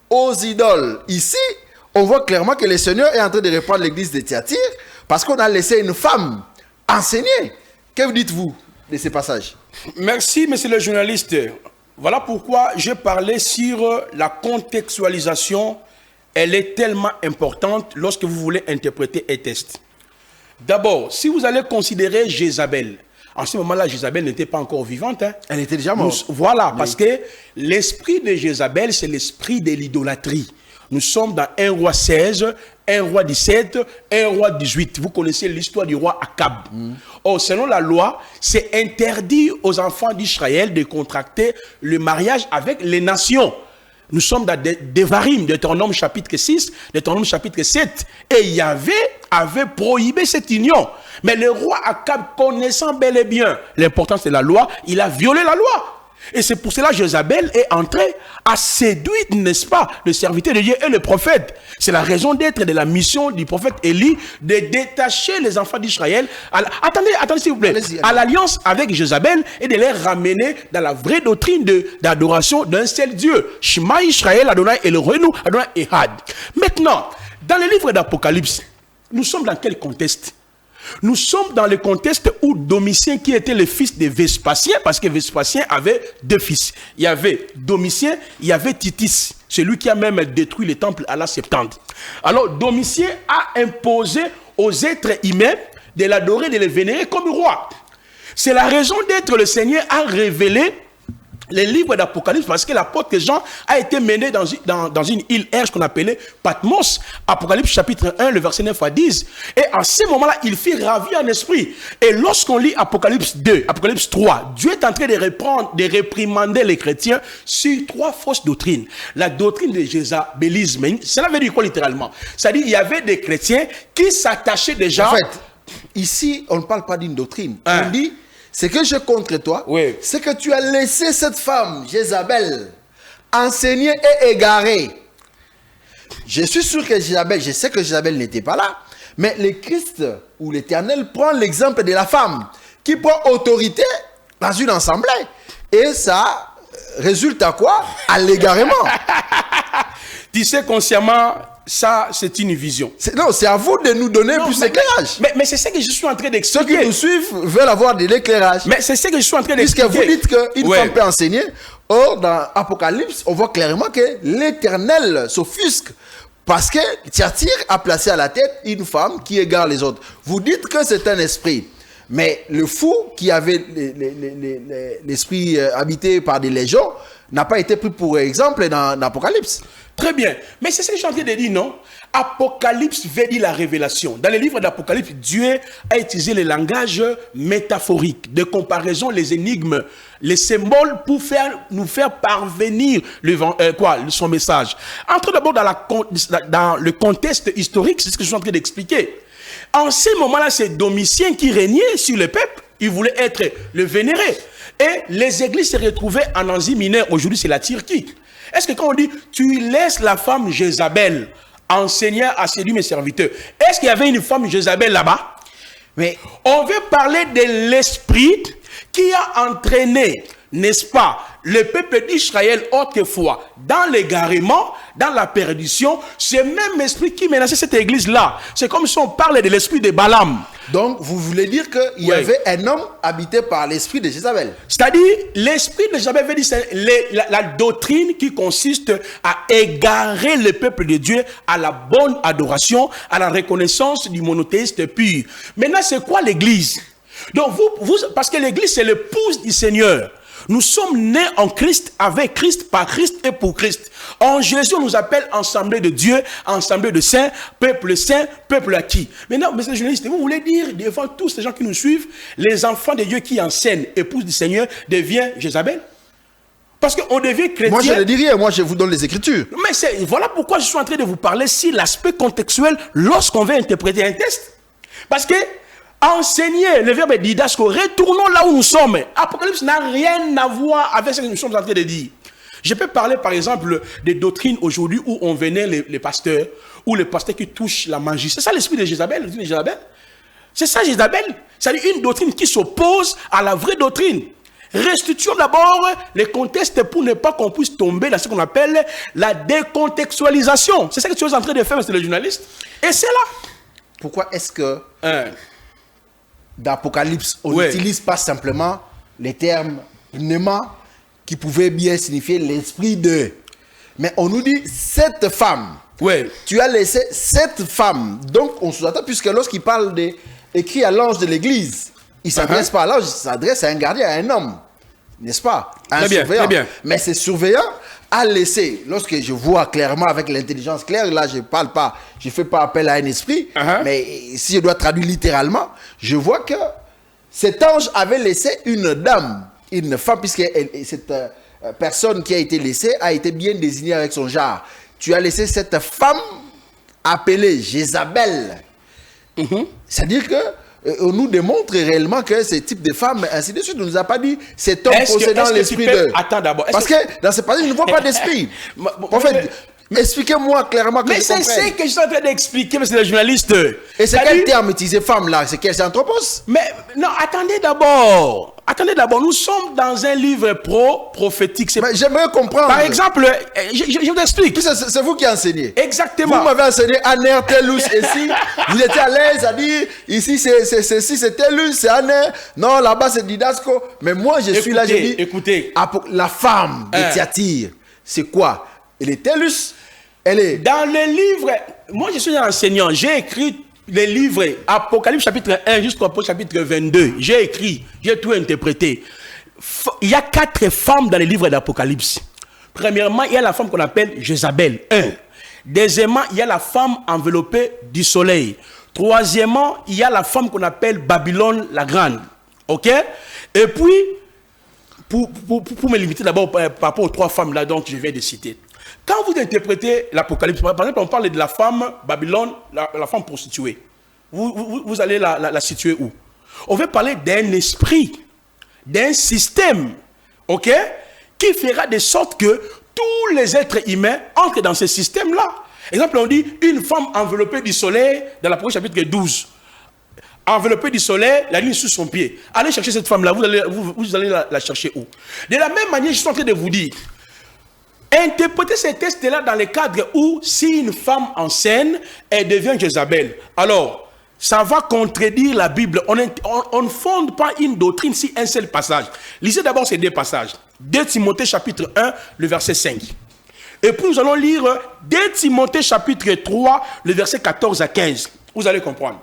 aux idoles. Ici, on voit clairement que le Seigneur est en train de reprendre l'église de Thyatire parce qu'on a laissé une femme enseigner. Que dites-vous de ces passages? Merci, monsieur le journaliste. Voilà pourquoi j'ai parlé sur la contextualisation. Elle est tellement importante lorsque vous voulez interpréter un texte. D'abord, si vous allez considérer Jézabel, en ce moment-là, Jézabel n'était pas encore vivante. Hein. Elle était déjà morte. Voilà, parce que l'esprit de Jézabel, c'est l'esprit de l'idolâtrie. Nous sommes dans 1 roi 16, 1 roi 17, 1 roi 18. Vous connaissez l'histoire du roi Akab. Or, selon la loi, c'est interdit aux enfants d'Israël de contracter le mariage avec les nations. Nous sommes dans Devarim, Deutéronome chapitre 6, Deutéronome chapitre 7. Et Yahvé avait prohibé cette union. Mais le roi Akab, connaissant bel et bien l'importance de la loi, il a violé la loi. Et c'est pour cela que Jézabel est entrée à séduire, n'est-ce pas, le serviteur de Dieu et le prophète. C'est la raison d'être de la mission du prophète Élie de détacher les enfants d'Israël. Attendez s'il vous plaît. Allez-y. À l'alliance avec Jézabel et de les ramener dans la vraie doctrine d'adoration d'un seul Dieu. Shema Israël, Adonai Eloheinu, Adonai Ehad. Maintenant, dans le livre d'Apocalypse, nous sommes dans quel contexte? Nous sommes dans le contexte où Domitien, qui était le fils de Vespasien, parce que Vespasien avait deux fils. Il y avait Domitien, il y avait Titus, celui qui a même détruit le temple à la Septante. Alors Domitien a imposé aux êtres humains de l'adorer, de le vénérer comme roi. C'est la raison d'être, le Seigneur a révélé les livres d'Apocalypse, parce que l'apôtre Jean a été mené dans une île Erge qu'on appelait Patmos, Apocalypse chapitre 1, le verset 9 à 10. Et à ce moment-là, il fit ravir en esprit. Et lorsqu'on lit Apocalypse 2, Apocalypse 3, Dieu est en train de réprimander les chrétiens sur trois fausses doctrines. La doctrine de jézabélisme, cela veut dire quoi littéralement? C'est-à-dire qu'il y avait des chrétiens qui s'attachaient déjà... En fait, ici, on ne parle pas d'une doctrine. On dit... Ce que j'ai contre toi, c'est que tu as laissé cette femme, Jézabel, enseigner et égarer. Je suis sûr que Jézabel, je sais que Jézabel n'était pas là, mais le Christ ou l'Éternel prend l'exemple de la femme qui prend autorité dans une assemblée. Et ça résulte à quoi? À l'égarement. Tu sais consciemment... Ça, c'est une vision. Non, c'est à vous de nous donner plus d'éclairage. Mais c'est ce que je suis en train d'expliquer. Ceux qui nous suivent veulent avoir de l'éclairage. Mais c'est ce que je suis en train d'expliquer. Puisque vous dites qu'une femme peut enseigner. Or, dans Apocalypse, on voit clairement que l'Éternel s'offusque. Parce que Thyatire a placé à la tête une femme qui égare les autres. Vous dites que c'est un esprit. Mais le fou qui avait l'esprit habité par des légions n'a pas été pris pour exemple dans l'Apocalypse. Très bien. Mais c'est ce que je suis en train de dire, non? Apocalypse veut dire la révélation. Dans les livres d'Apocalypse, Dieu a utilisé le langage métaphorique, de comparaison, les énigmes, les symboles pour nous faire parvenir son message. Entrons d'abord dans le contexte historique, c'est ce que je suis en train d'expliquer. En ce moment-là, c'est Domitien qui régnait sur le peuple. Il voulait être le vénéré. Et les églises se retrouvaient en Asie mineure. Aujourd'hui, c'est la Turquie. Est-ce que quand on dit, tu laisses la femme Jézabel enseigner à séduire mes serviteurs, est-ce qu'il y avait une femme Jézabel là-bas? Mais on veut parler de l'esprit qui a entraîné, n'est-ce pas, le peuple d'Israël autrefois dans l'égarement, dans la perdition. Ce même esprit qui menaçait cette église-là. C'est comme si on parlait de l'esprit de Balaam. Donc, vous voulez dire qu'il y avait un homme habité par l'esprit de Jézabel. C'est-à-dire, l'esprit de Jézabel veut dire c'est la doctrine qui consiste à égarer le peuple de Dieu à la bonne adoration, à la reconnaissance du monothéiste pur. Maintenant, c'est quoi l'église? Donc, parce que l'église, c'est l'épouse du Seigneur. Nous sommes nés en Christ, avec Christ, par Christ et pour Christ. En Jésus, on nous appelle assemblée de Dieu, assemblée de saints, peuple acquis. Maintenant, messieurs les journalistes, vous voulez dire, devant tous ces gens qui nous suivent, les enfants de Dieu qui enseignent, épouse du Seigneur, devient Jézabel? Parce qu'on devient chrétien. Moi, je ne dis rien, moi, je vous donne les Écritures. Mais voilà pourquoi je suis en train de vous parler sur l'aspect contextuel lorsqu'on veut interpréter un texte. Parce que enseigner, le verbe didasco, retournons là où nous sommes. Apocalypse n'a rien à voir avec ce que nous sommes en train de dire. Je peux parler par exemple des doctrines aujourd'hui où on venait les pasteurs, ou les pasteurs qui touchent la magie. C'est ça l'esprit de Jézabel, c'est ça Jézabel. C'est une doctrine qui s'oppose à la vraie doctrine. Restituons d'abord les contextes pour ne pas qu'on puisse tomber dans ce qu'on appelle la décontextualisation. C'est ça que tu es en train de faire, monsieur le journaliste. Et c'est là. Pourquoi est-ce que d'Apocalypse, on n'utilise pas simplement les termes pneuma qui pouvaient bien signifier l'esprit de. Mais on nous dit cette femme. Tu as laissé cette femme. Donc on sous-entend, puisque lorsqu'il parle écrit à l'ange de l'église, il ne s'adresse pas à l'ange, il s'adresse à un gardien, à un homme. N'est-ce pas? Un surveillant. Très bien. Mais ce surveillant a laissé, lorsque je vois clairement avec l'intelligence claire, là je parle pas, je fais pas appel à un esprit, mais si je dois traduire littéralement, je vois que cet ange avait laissé une dame, une femme, puisque cette personne qui a été laissée a été bien désignée avec son genre. Tu as laissé cette femme appelée Jézabel. C'est-à-dire que on nous démontre réellement que ce type de femme, ainsi de suite, on ne nous a pas dit cet homme possédant l'esprit de... Attends d'abord. Parce que dans ce passage, je ne vois pas d'esprit. En fait, expliquez-moi clairement que je comprenne. Mais c'est ce que je suis en train d'expliquer, monsieur le journaliste. Et c'est quel terme utilisé, femme, là? C'est quel anthropos? Mais non, attendez d'abord. Nous sommes dans un livre prophétique. J'aimerais comprendre. Par exemple, je vous explique. C'est vous qui enseignez. Exactement. Vous m'avez enseigné Aner, Telus, ici. Vous étiez à l'aise à dire, ici c'est Telus, c'est Aner. Non, là-bas c'est Didasco. Mais moi je suis là, je dis, écoutez. La femme de Thyatire, c'est quoi? Elle est Telus. Elle est... Dans le livre, moi je suis un enseignant, j'ai écrit les livres, Apocalypse chapitre 1 jusqu'au chapitre 22, j'ai écrit, j'ai tout interprété. Il y a 4 femmes dans les livres d'Apocalypse. Premièrement, il y a la femme qu'on appelle Jézabel, 1. Deuxièmement, il y a la femme enveloppée du soleil. Troisièmement, il y a la femme qu'on appelle Babylone la grande. Ok? Et puis, pour me limiter d'abord par rapport aux 3 femmes là donc je viens de citer. Quand vous interprétez l'Apocalypse, par exemple, on parle de la femme Babylone, la femme prostituée. Vous allez la situer où? On veut parler d'un esprit, d'un système, ok, qui fera de sorte que tous les êtres humains entrent dans ce système-là. Exemple, on dit une femme enveloppée du soleil dans l'Apocalypse chapitre 12. Enveloppée du soleil, la lune sous son pied. Allez chercher cette femme-là, vous allez la chercher où? De la même manière, je suis en train de vous dire, interpréter ces tests-là dans le cadre où, si une femme enseigne, elle devient Jézabel. Alors, ça va contredire la Bible. On ne fonde pas une doctrine sur un seul passage. Lisez d'abord ces 2 passages. 2 Timothée chapitre 1, le verset 5. Et puis nous allons lire 2 Timothée chapitre 3, le verset 14 à 15. Vous allez comprendre.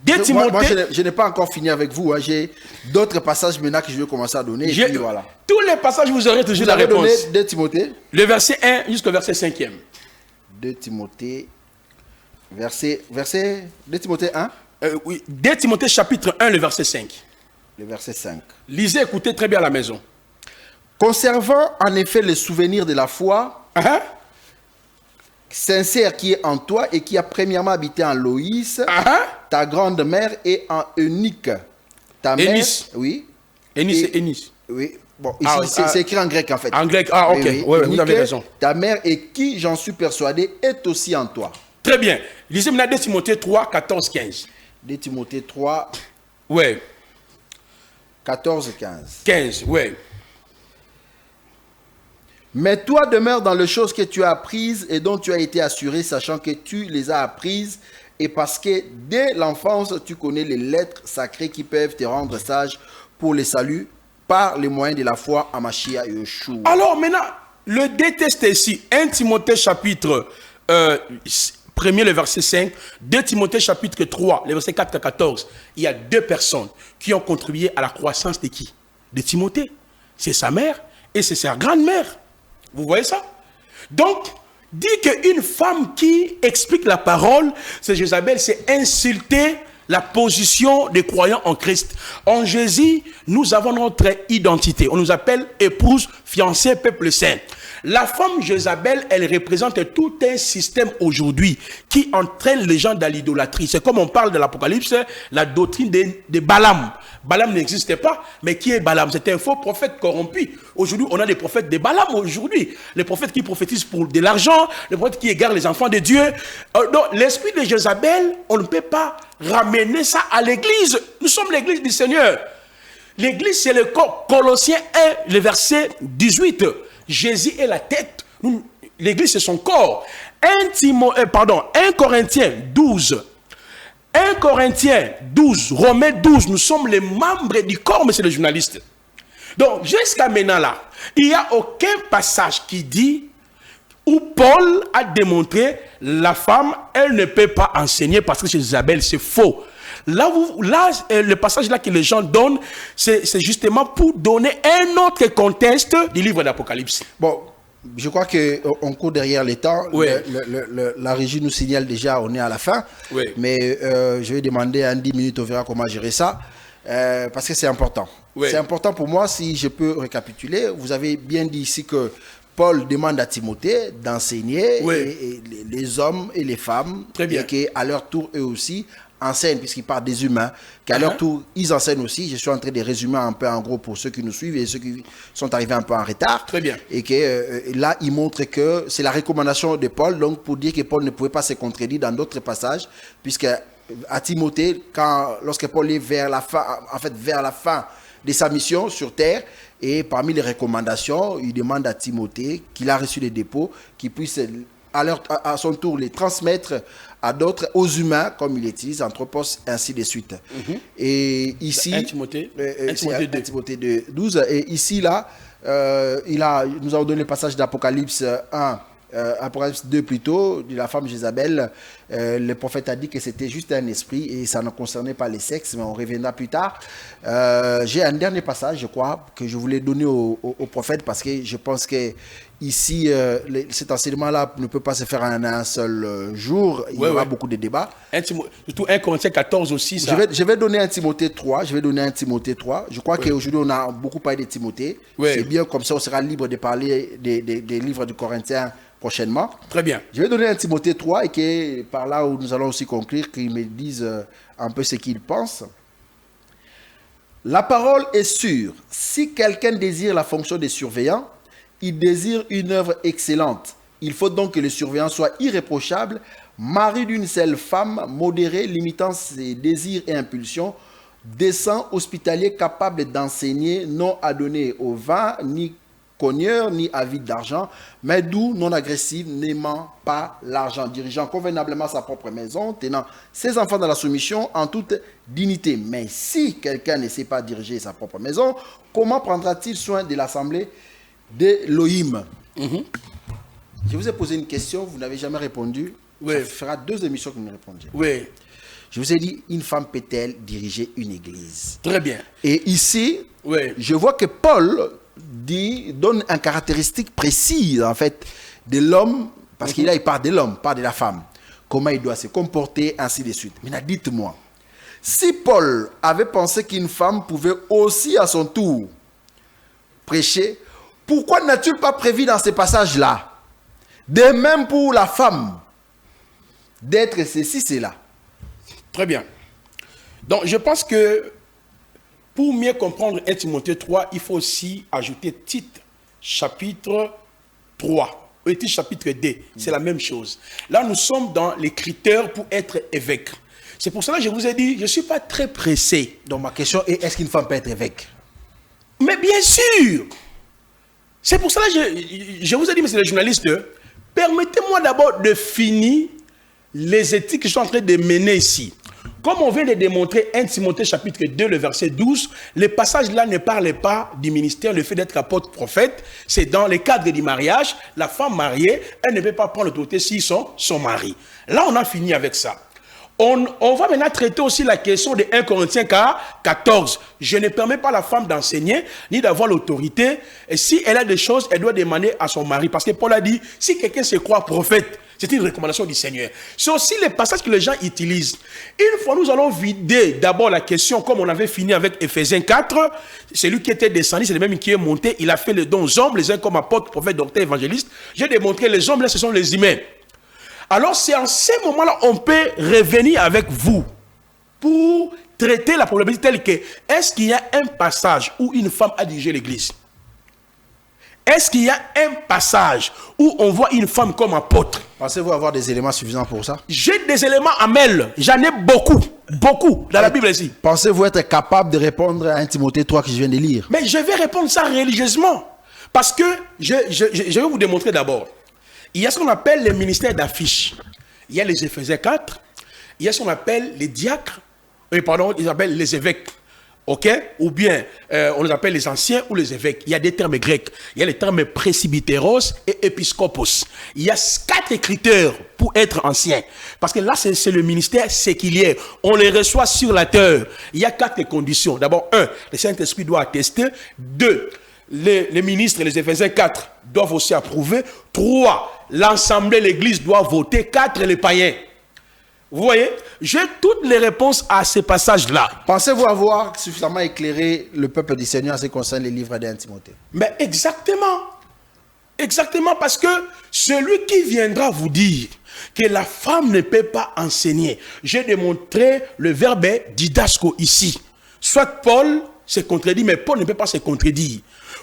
Moi, je n'ai pas encore fini avec vous. Hein. J'ai d'autres passages maintenant que je vais commencer à donner. Et puis, voilà. Tous les passages, vous aurez toujours la réponse. Donné 2 Timothée. Le verset 1 jusqu'au verset 5e. 2 Timothée. Verset 2 Timothée 1. Oui, 2 Timothée chapitre 1, le verset 5. Le verset 5. Lisez, écoutez très bien à la maison. Conservant en effet le souvenir de la foi sincère qui est en toi et qui a premièrement habité en Loïs, ta grande mère, et en Eunique, ta mère. Eunice. Oui. Eunice, c'est Eunice. Oui. Bon, ici, c'est écrit en grec en fait. En grec, ok. Oui, Ouais, vous avez raison. Ta mère, et qui, j'en suis persuadé, est aussi en toi. Très bien. Lisez maintenant 2 Timothée 3, 14, 15. 2 Timothée 3. Ouais. 14, 15. 15, ouais. Mais toi demeure dans les choses que tu as apprises et dont tu as été assuré, sachant que tu les as apprises, et parce que dès l'enfance, tu connais les lettres sacrées qui peuvent te rendre sage pour le salut par les moyens de la foi en Mashiach et Yeshua. Alors maintenant, le déteste ici, 1 Timothée chapitre 1er, le verset 5, 2 Timothée chapitre 3, le verset 4 à 14. Il y a 2 personnes qui ont contribué à la croissance de qui? De Timothée. C'est sa mère et c'est sa grand-mère. Vous voyez ça? Donc, dit qu'une femme qui explique la parole, c'est Jézabel, c'est insulter la position des croyants en Christ. En Jésus, nous avons notre identité. On nous appelle épouse, fiancée, peuple saint. La femme Jézabel, elle représente tout un système aujourd'hui qui entraîne les gens dans l'idolâtrie. C'est comme on parle de l'Apocalypse, la doctrine de Balaam. Balaam n'existait pas, mais qui est Balaam? C'est un faux prophète corrompu. Aujourd'hui, on a des prophètes de Balaam aujourd'hui. Les prophètes qui prophétisent pour de l'argent, les prophètes qui égarent les enfants de Dieu. Donc, l'esprit de Jézabel, on ne peut pas ramener ça à l'église. Nous sommes l'église du Seigneur. L'église, c'est le corps. Colossiens 1, le verset 18. Jésus est la tête. L'église, c'est son corps. 1 Corinthiens 12. 1 Corinthiens 12, Romains 12, nous sommes les membres du corps, monsieur le journaliste. Donc, jusqu'à maintenant là, il n'y a aucun passage qui dit où Paul a démontré la femme, elle ne peut pas enseigner parce que chez Isabelle, c'est faux. Là, le passage là que les gens donnent, c'est justement pour donner un autre contexte du livre d'Apocalypse. Bon, je crois qu'on court derrière les temps. Oui. La régie nous signale déjà, on est à la fin. Oui. Mais je vais demander en 10 minutes, on verra comment gérer ça. Parce que c'est important. Oui. C'est important pour moi, si je peux récapituler. Vous avez bien dit ici que Paul demande à Timothée d'enseigner, oui, et les hommes et les femmes. Très bien. Et qu'à leur tour, eux aussi, enseignent, puisqu'ils parlent des humains, qu'à leur tour, ils enseignent aussi. Je suis en train de résumer un peu en gros pour ceux qui nous suivent et ceux qui sont arrivés un peu en retard. Très bien. Et que là, il montre que c'est la recommandation de Paul, donc pour dire que Paul ne pouvait pas se contredire dans d'autres passages, puisque à Timothée, lorsque Paul est vers la fin de sa mission sur terre, et parmi les recommandations, il demande à Timothée, qu'il a reçu les dépôts, qu'il puisse à son tour les transmettre à d'autres, aux humains, comme il utilise Anthropos, ainsi de suite. Et ici, 1 Timothée 2, 12, et ici, là, nous avons donné le passage d'Apocalypse 1, Apocalypse 2 plutôt, de la femme Jézabel. Le prophète a dit que c'était juste un esprit et ça ne concernait pas les sexes, mais on reviendra plus tard. J'ai un dernier passage, je crois, que je voulais donner au prophète, parce que je pense que ici, cet enseignement-là ne peut pas se faire en un seul jour. Il y aura beaucoup de débats. Surtout 1 Corinthiens 14 aussi. Ça. Je vais donner un Timothée 3. Je crois qu'aujourd'hui, on a beaucoup parlé de Timothée. C'est bien, comme ça, on sera libre de parler des livres du Corinthiens prochainement. Très bien. Je vais donner un Timothée 3 et que par là où nous allons aussi conclure, qu'ils me disent un peu ce qu'ils pensent. La parole est sûre. Si quelqu'un désire la fonction de surveillant, il désire une œuvre excellente. Il faut donc que le surveillant soit irréprochable, mari d'une seule femme, modéré, limitant ses désirs et impulsions, décent, hospitalier, capable d'enseigner, non adonné au vin, ni cogneur, ni avide d'argent, mais doux, non agressif, n'aimant pas l'argent, dirigeant convenablement sa propre maison, tenant ses enfants dans la soumission en toute dignité. Mais si quelqu'un ne sait pas diriger sa propre maison, comment prendra-t-il soin de l'assemblée d'Élohim? Je vous ai posé une question, vous n'avez jamais répondu. Ça fera 2 émissions que vous me répondiez. Oui. Je vous ai dit, une femme peut-elle diriger une église? Très bien. Et ici, je vois que Paul donne une caractéristique précise, en fait, de l'homme, parce qu'il il parle de l'homme, pas de la femme. Comment il doit se comporter, ainsi de suite. Maintenant, dites-moi, si Paul avait pensé qu'une femme pouvait aussi, à son tour, prêcher, pourquoi n'a-t-il pas prévu dans ces passages-là, de même pour la femme, d'être ceci, cela? Très bien. Donc, je pense que pour mieux comprendre 1 Timothée 3, il faut aussi ajouter Tite, chapitre 3, ou Tite, chapitre 2. C'est la même chose. Là, nous sommes dans les critères pour être évêque. C'est pour cela que je vous ai dit, je ne suis pas très pressé. Donc, ma question est, est-ce qu'une femme peut être évêque? Mais bien sûr. C'est pour cela que je vous ai dit, monsieur le journaliste, permettez-moi d'abord de finir les éthiques que je suis en train de mener ici. Comme on vient de démontrer 1 Timothée chapitre 2, le verset 12, les passages là ne parlent pas du ministère, le fait d'être apôtre prophète, c'est dans le cadre du mariage, la femme mariée, elle ne peut pas prendre l'autorité si son mari. Là, on a fini avec ça. On va maintenant traiter aussi la question de 1 Corinthiens 14. Je ne permets pas à la femme d'enseigner, ni d'avoir l'autorité. Et si elle a des choses, elle doit demander à son mari. Parce que Paul a dit, si quelqu'un se croit prophète, c'est une recommandation du Seigneur. C'est aussi les passages que les gens utilisent. Une fois, nous allons vider d'abord la question, comme on avait fini avec Ephésiens 4. Celui qui était descendu, c'est le même qui est monté. Il a fait le don aux hommes, les uns comme apôtres, prophètes, docteurs, évangélistes. J'ai démontré les hommes, là, ce sont les humains. Alors, c'est en ces moments-là on peut revenir avec vous pour traiter la problématique telle que, est-ce qu'il y a un passage où une femme a dirigé l'église? Est-ce qu'il y a un passage où on voit une femme comme apôtre? Pensez-vous avoir des éléments suffisants pour ça? J'ai des éléments à mêler. J'en ai beaucoup dans la Bible ici. Pensez-vous être capable de répondre à 1 Timothée 3 que je viens de lire? Mais je vais répondre ça religieusement. Parce que je vais vous démontrer d'abord. Il y a ce qu'on appelle les ministères d'affiches. Il y a les Éphésiens 4. Il y a ce qu'on appelle les diacres. Ils appellent les évêques. OK? Ou bien, on les appelle les anciens ou les évêques. Il y a des termes grecs. Il y a les termes presbytéros et épiscopos. Il y a 4 critères pour être ancien. Parce que là, c'est le ministère séculier. On les reçoit sur la terre. Il y a 4 conditions. D'abord, 1, le Saint-Esprit doit attester. 2, les ministres, les Éphésiens 4, doivent aussi approuver. 3, l'Assemblée, l'Église doit voter. 4, les païens. Vous voyez, j'ai toutes les réponses à ces passages-là. Pensez-vous avoir suffisamment éclairé le peuple du Seigneur en ce qui concerne les livres de Timothée? Mais exactement. Exactement, parce que celui qui viendra vous dire que la femme ne peut pas enseigner, j'ai démontré le verbe didasco ici. Soit Paul se contredit, mais Paul ne peut pas se contredire.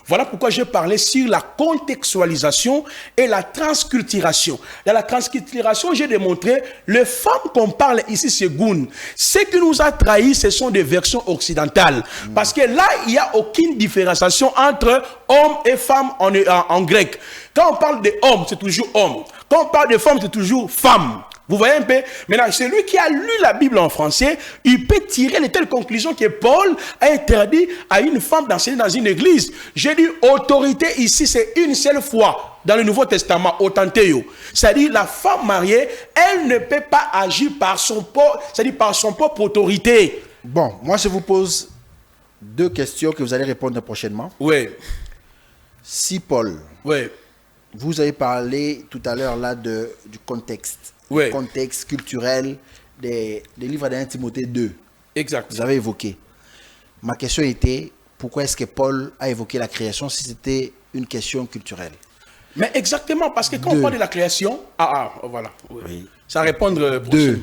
Voilà pourquoi j'ai parlé sur la contextualisation et la transculturation. Dans la transculturation, j'ai démontré les femmes qu'on parle ici, c'est Goun. Ce qui nous a trahis, ce sont des versions occidentales. Parce que là, il n'y a aucune différenciation entre hommes et femmes en grec. Quand on parle d'homme, c'est toujours homme. Quand on parle de femme, c'est toujours femme. Vous voyez un peu? Maintenant, celui qui a lu la Bible en français, il peut tirer de telles conclusions que Paul a interdit à une femme d'enseigner dans une église. J'ai dit autorité ici, c'est une seule fois dans le Nouveau Testament, autantéo. C'est-à-dire la femme mariée, elle ne peut pas agir par son propre autorité. Bon, moi je vous pose 2 questions que vous allez répondre prochainement. Oui. Si Paul, oui, vous avez parlé tout à l'heure là du contexte. Oui. Contexte culturel des livres de Timothée 2. Exact. Vous avez évoqué. Ma question était, pourquoi est-ce que Paul a évoqué la création si c'était une question culturelle? Mais exactement, parce que quand on parle de la création... voilà. Oui. Oui. Ça répondre... 2.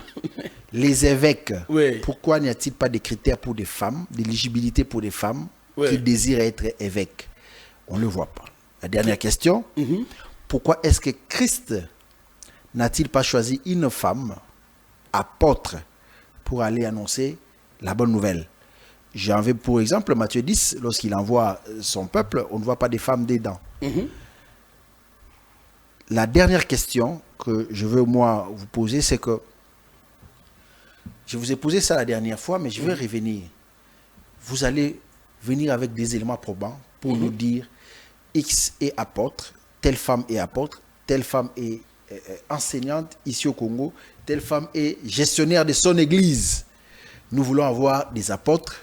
Les évêques, oui. Pourquoi n'y a-t-il pas de critères pour des femmes, d'éligibilité pour des femmes oui. qui désirent être évêques? On ne le voit pas. La dernière question, pourquoi est-ce que Christ n'a-t-il pas choisi une femme apôtre pour aller annoncer la bonne nouvelle? J'en veux pour exemple Matthieu 10, lorsqu'il envoie son peuple, on ne voit pas des femmes dedans. La dernière question que je veux moi vous poser, c'est que je vous ai posé ça la dernière fois, mais je vais revenir. Vous allez venir avec des éléments probants pour nous dire X est apôtre, telle femme est apôtre, telle femme est enseignante ici au Congo, telle femme est gestionnaire de son église. Nous voulons avoir des apôtres,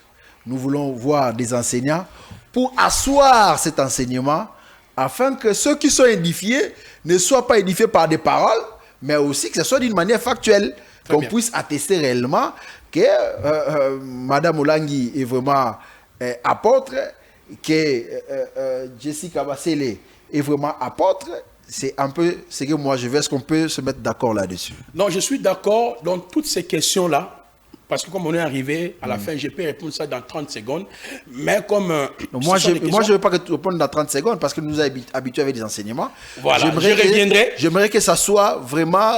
nous voulons voir des enseignants pour asseoir cet enseignement afin que ceux qui sont édifiés ne soient pas édifiés par des paroles, mais aussi que ce soit d'une manière factuelle, qu'on puisse attester réellement que Madame Olangi est vraiment apôtre, que Jessica Bassele est vraiment apôtre. C'est un peu ce que moi je veux. Est-ce qu'on peut se mettre d'accord là-dessus? Non, je suis d'accord dans toutes ces questions-là. Parce que comme on est arrivé à la fin, je peux répondre ça dans 30 secondes. Mais comme... moi, je ne veux pas que tu répondes dans 30 secondes parce que nous nous sommes habitués avec des enseignements. Voilà, je reviendrai. J'aimerais que ça soit vraiment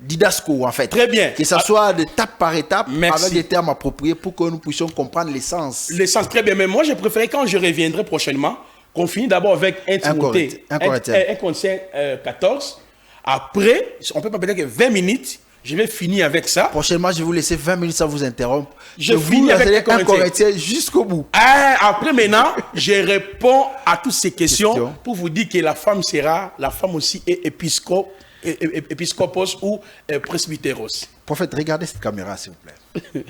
didasco, en fait. Très bien. Que ça soit d'étape par étape, merci, avec des termes appropriés pour que nous puissions comprendre l'essence. L'essence, très bien. Mais moi, je préférais quand je reviendrai prochainement, qu'on finisse d'abord avec 1 Timothée 14. Après, on peut pas peut-être que 20 minutes... Je vais finir avec ça. Prochainement, je vais vous laisser 20 minutes sans vous interrompre. Je finis avec 1 Corinthiens jusqu'au bout. Après, maintenant, je réponds à toutes ces questions pour vous dire que la femme aussi est épiscopos ou presbytéros. Prophète, regardez cette caméra, s'il vous plaît.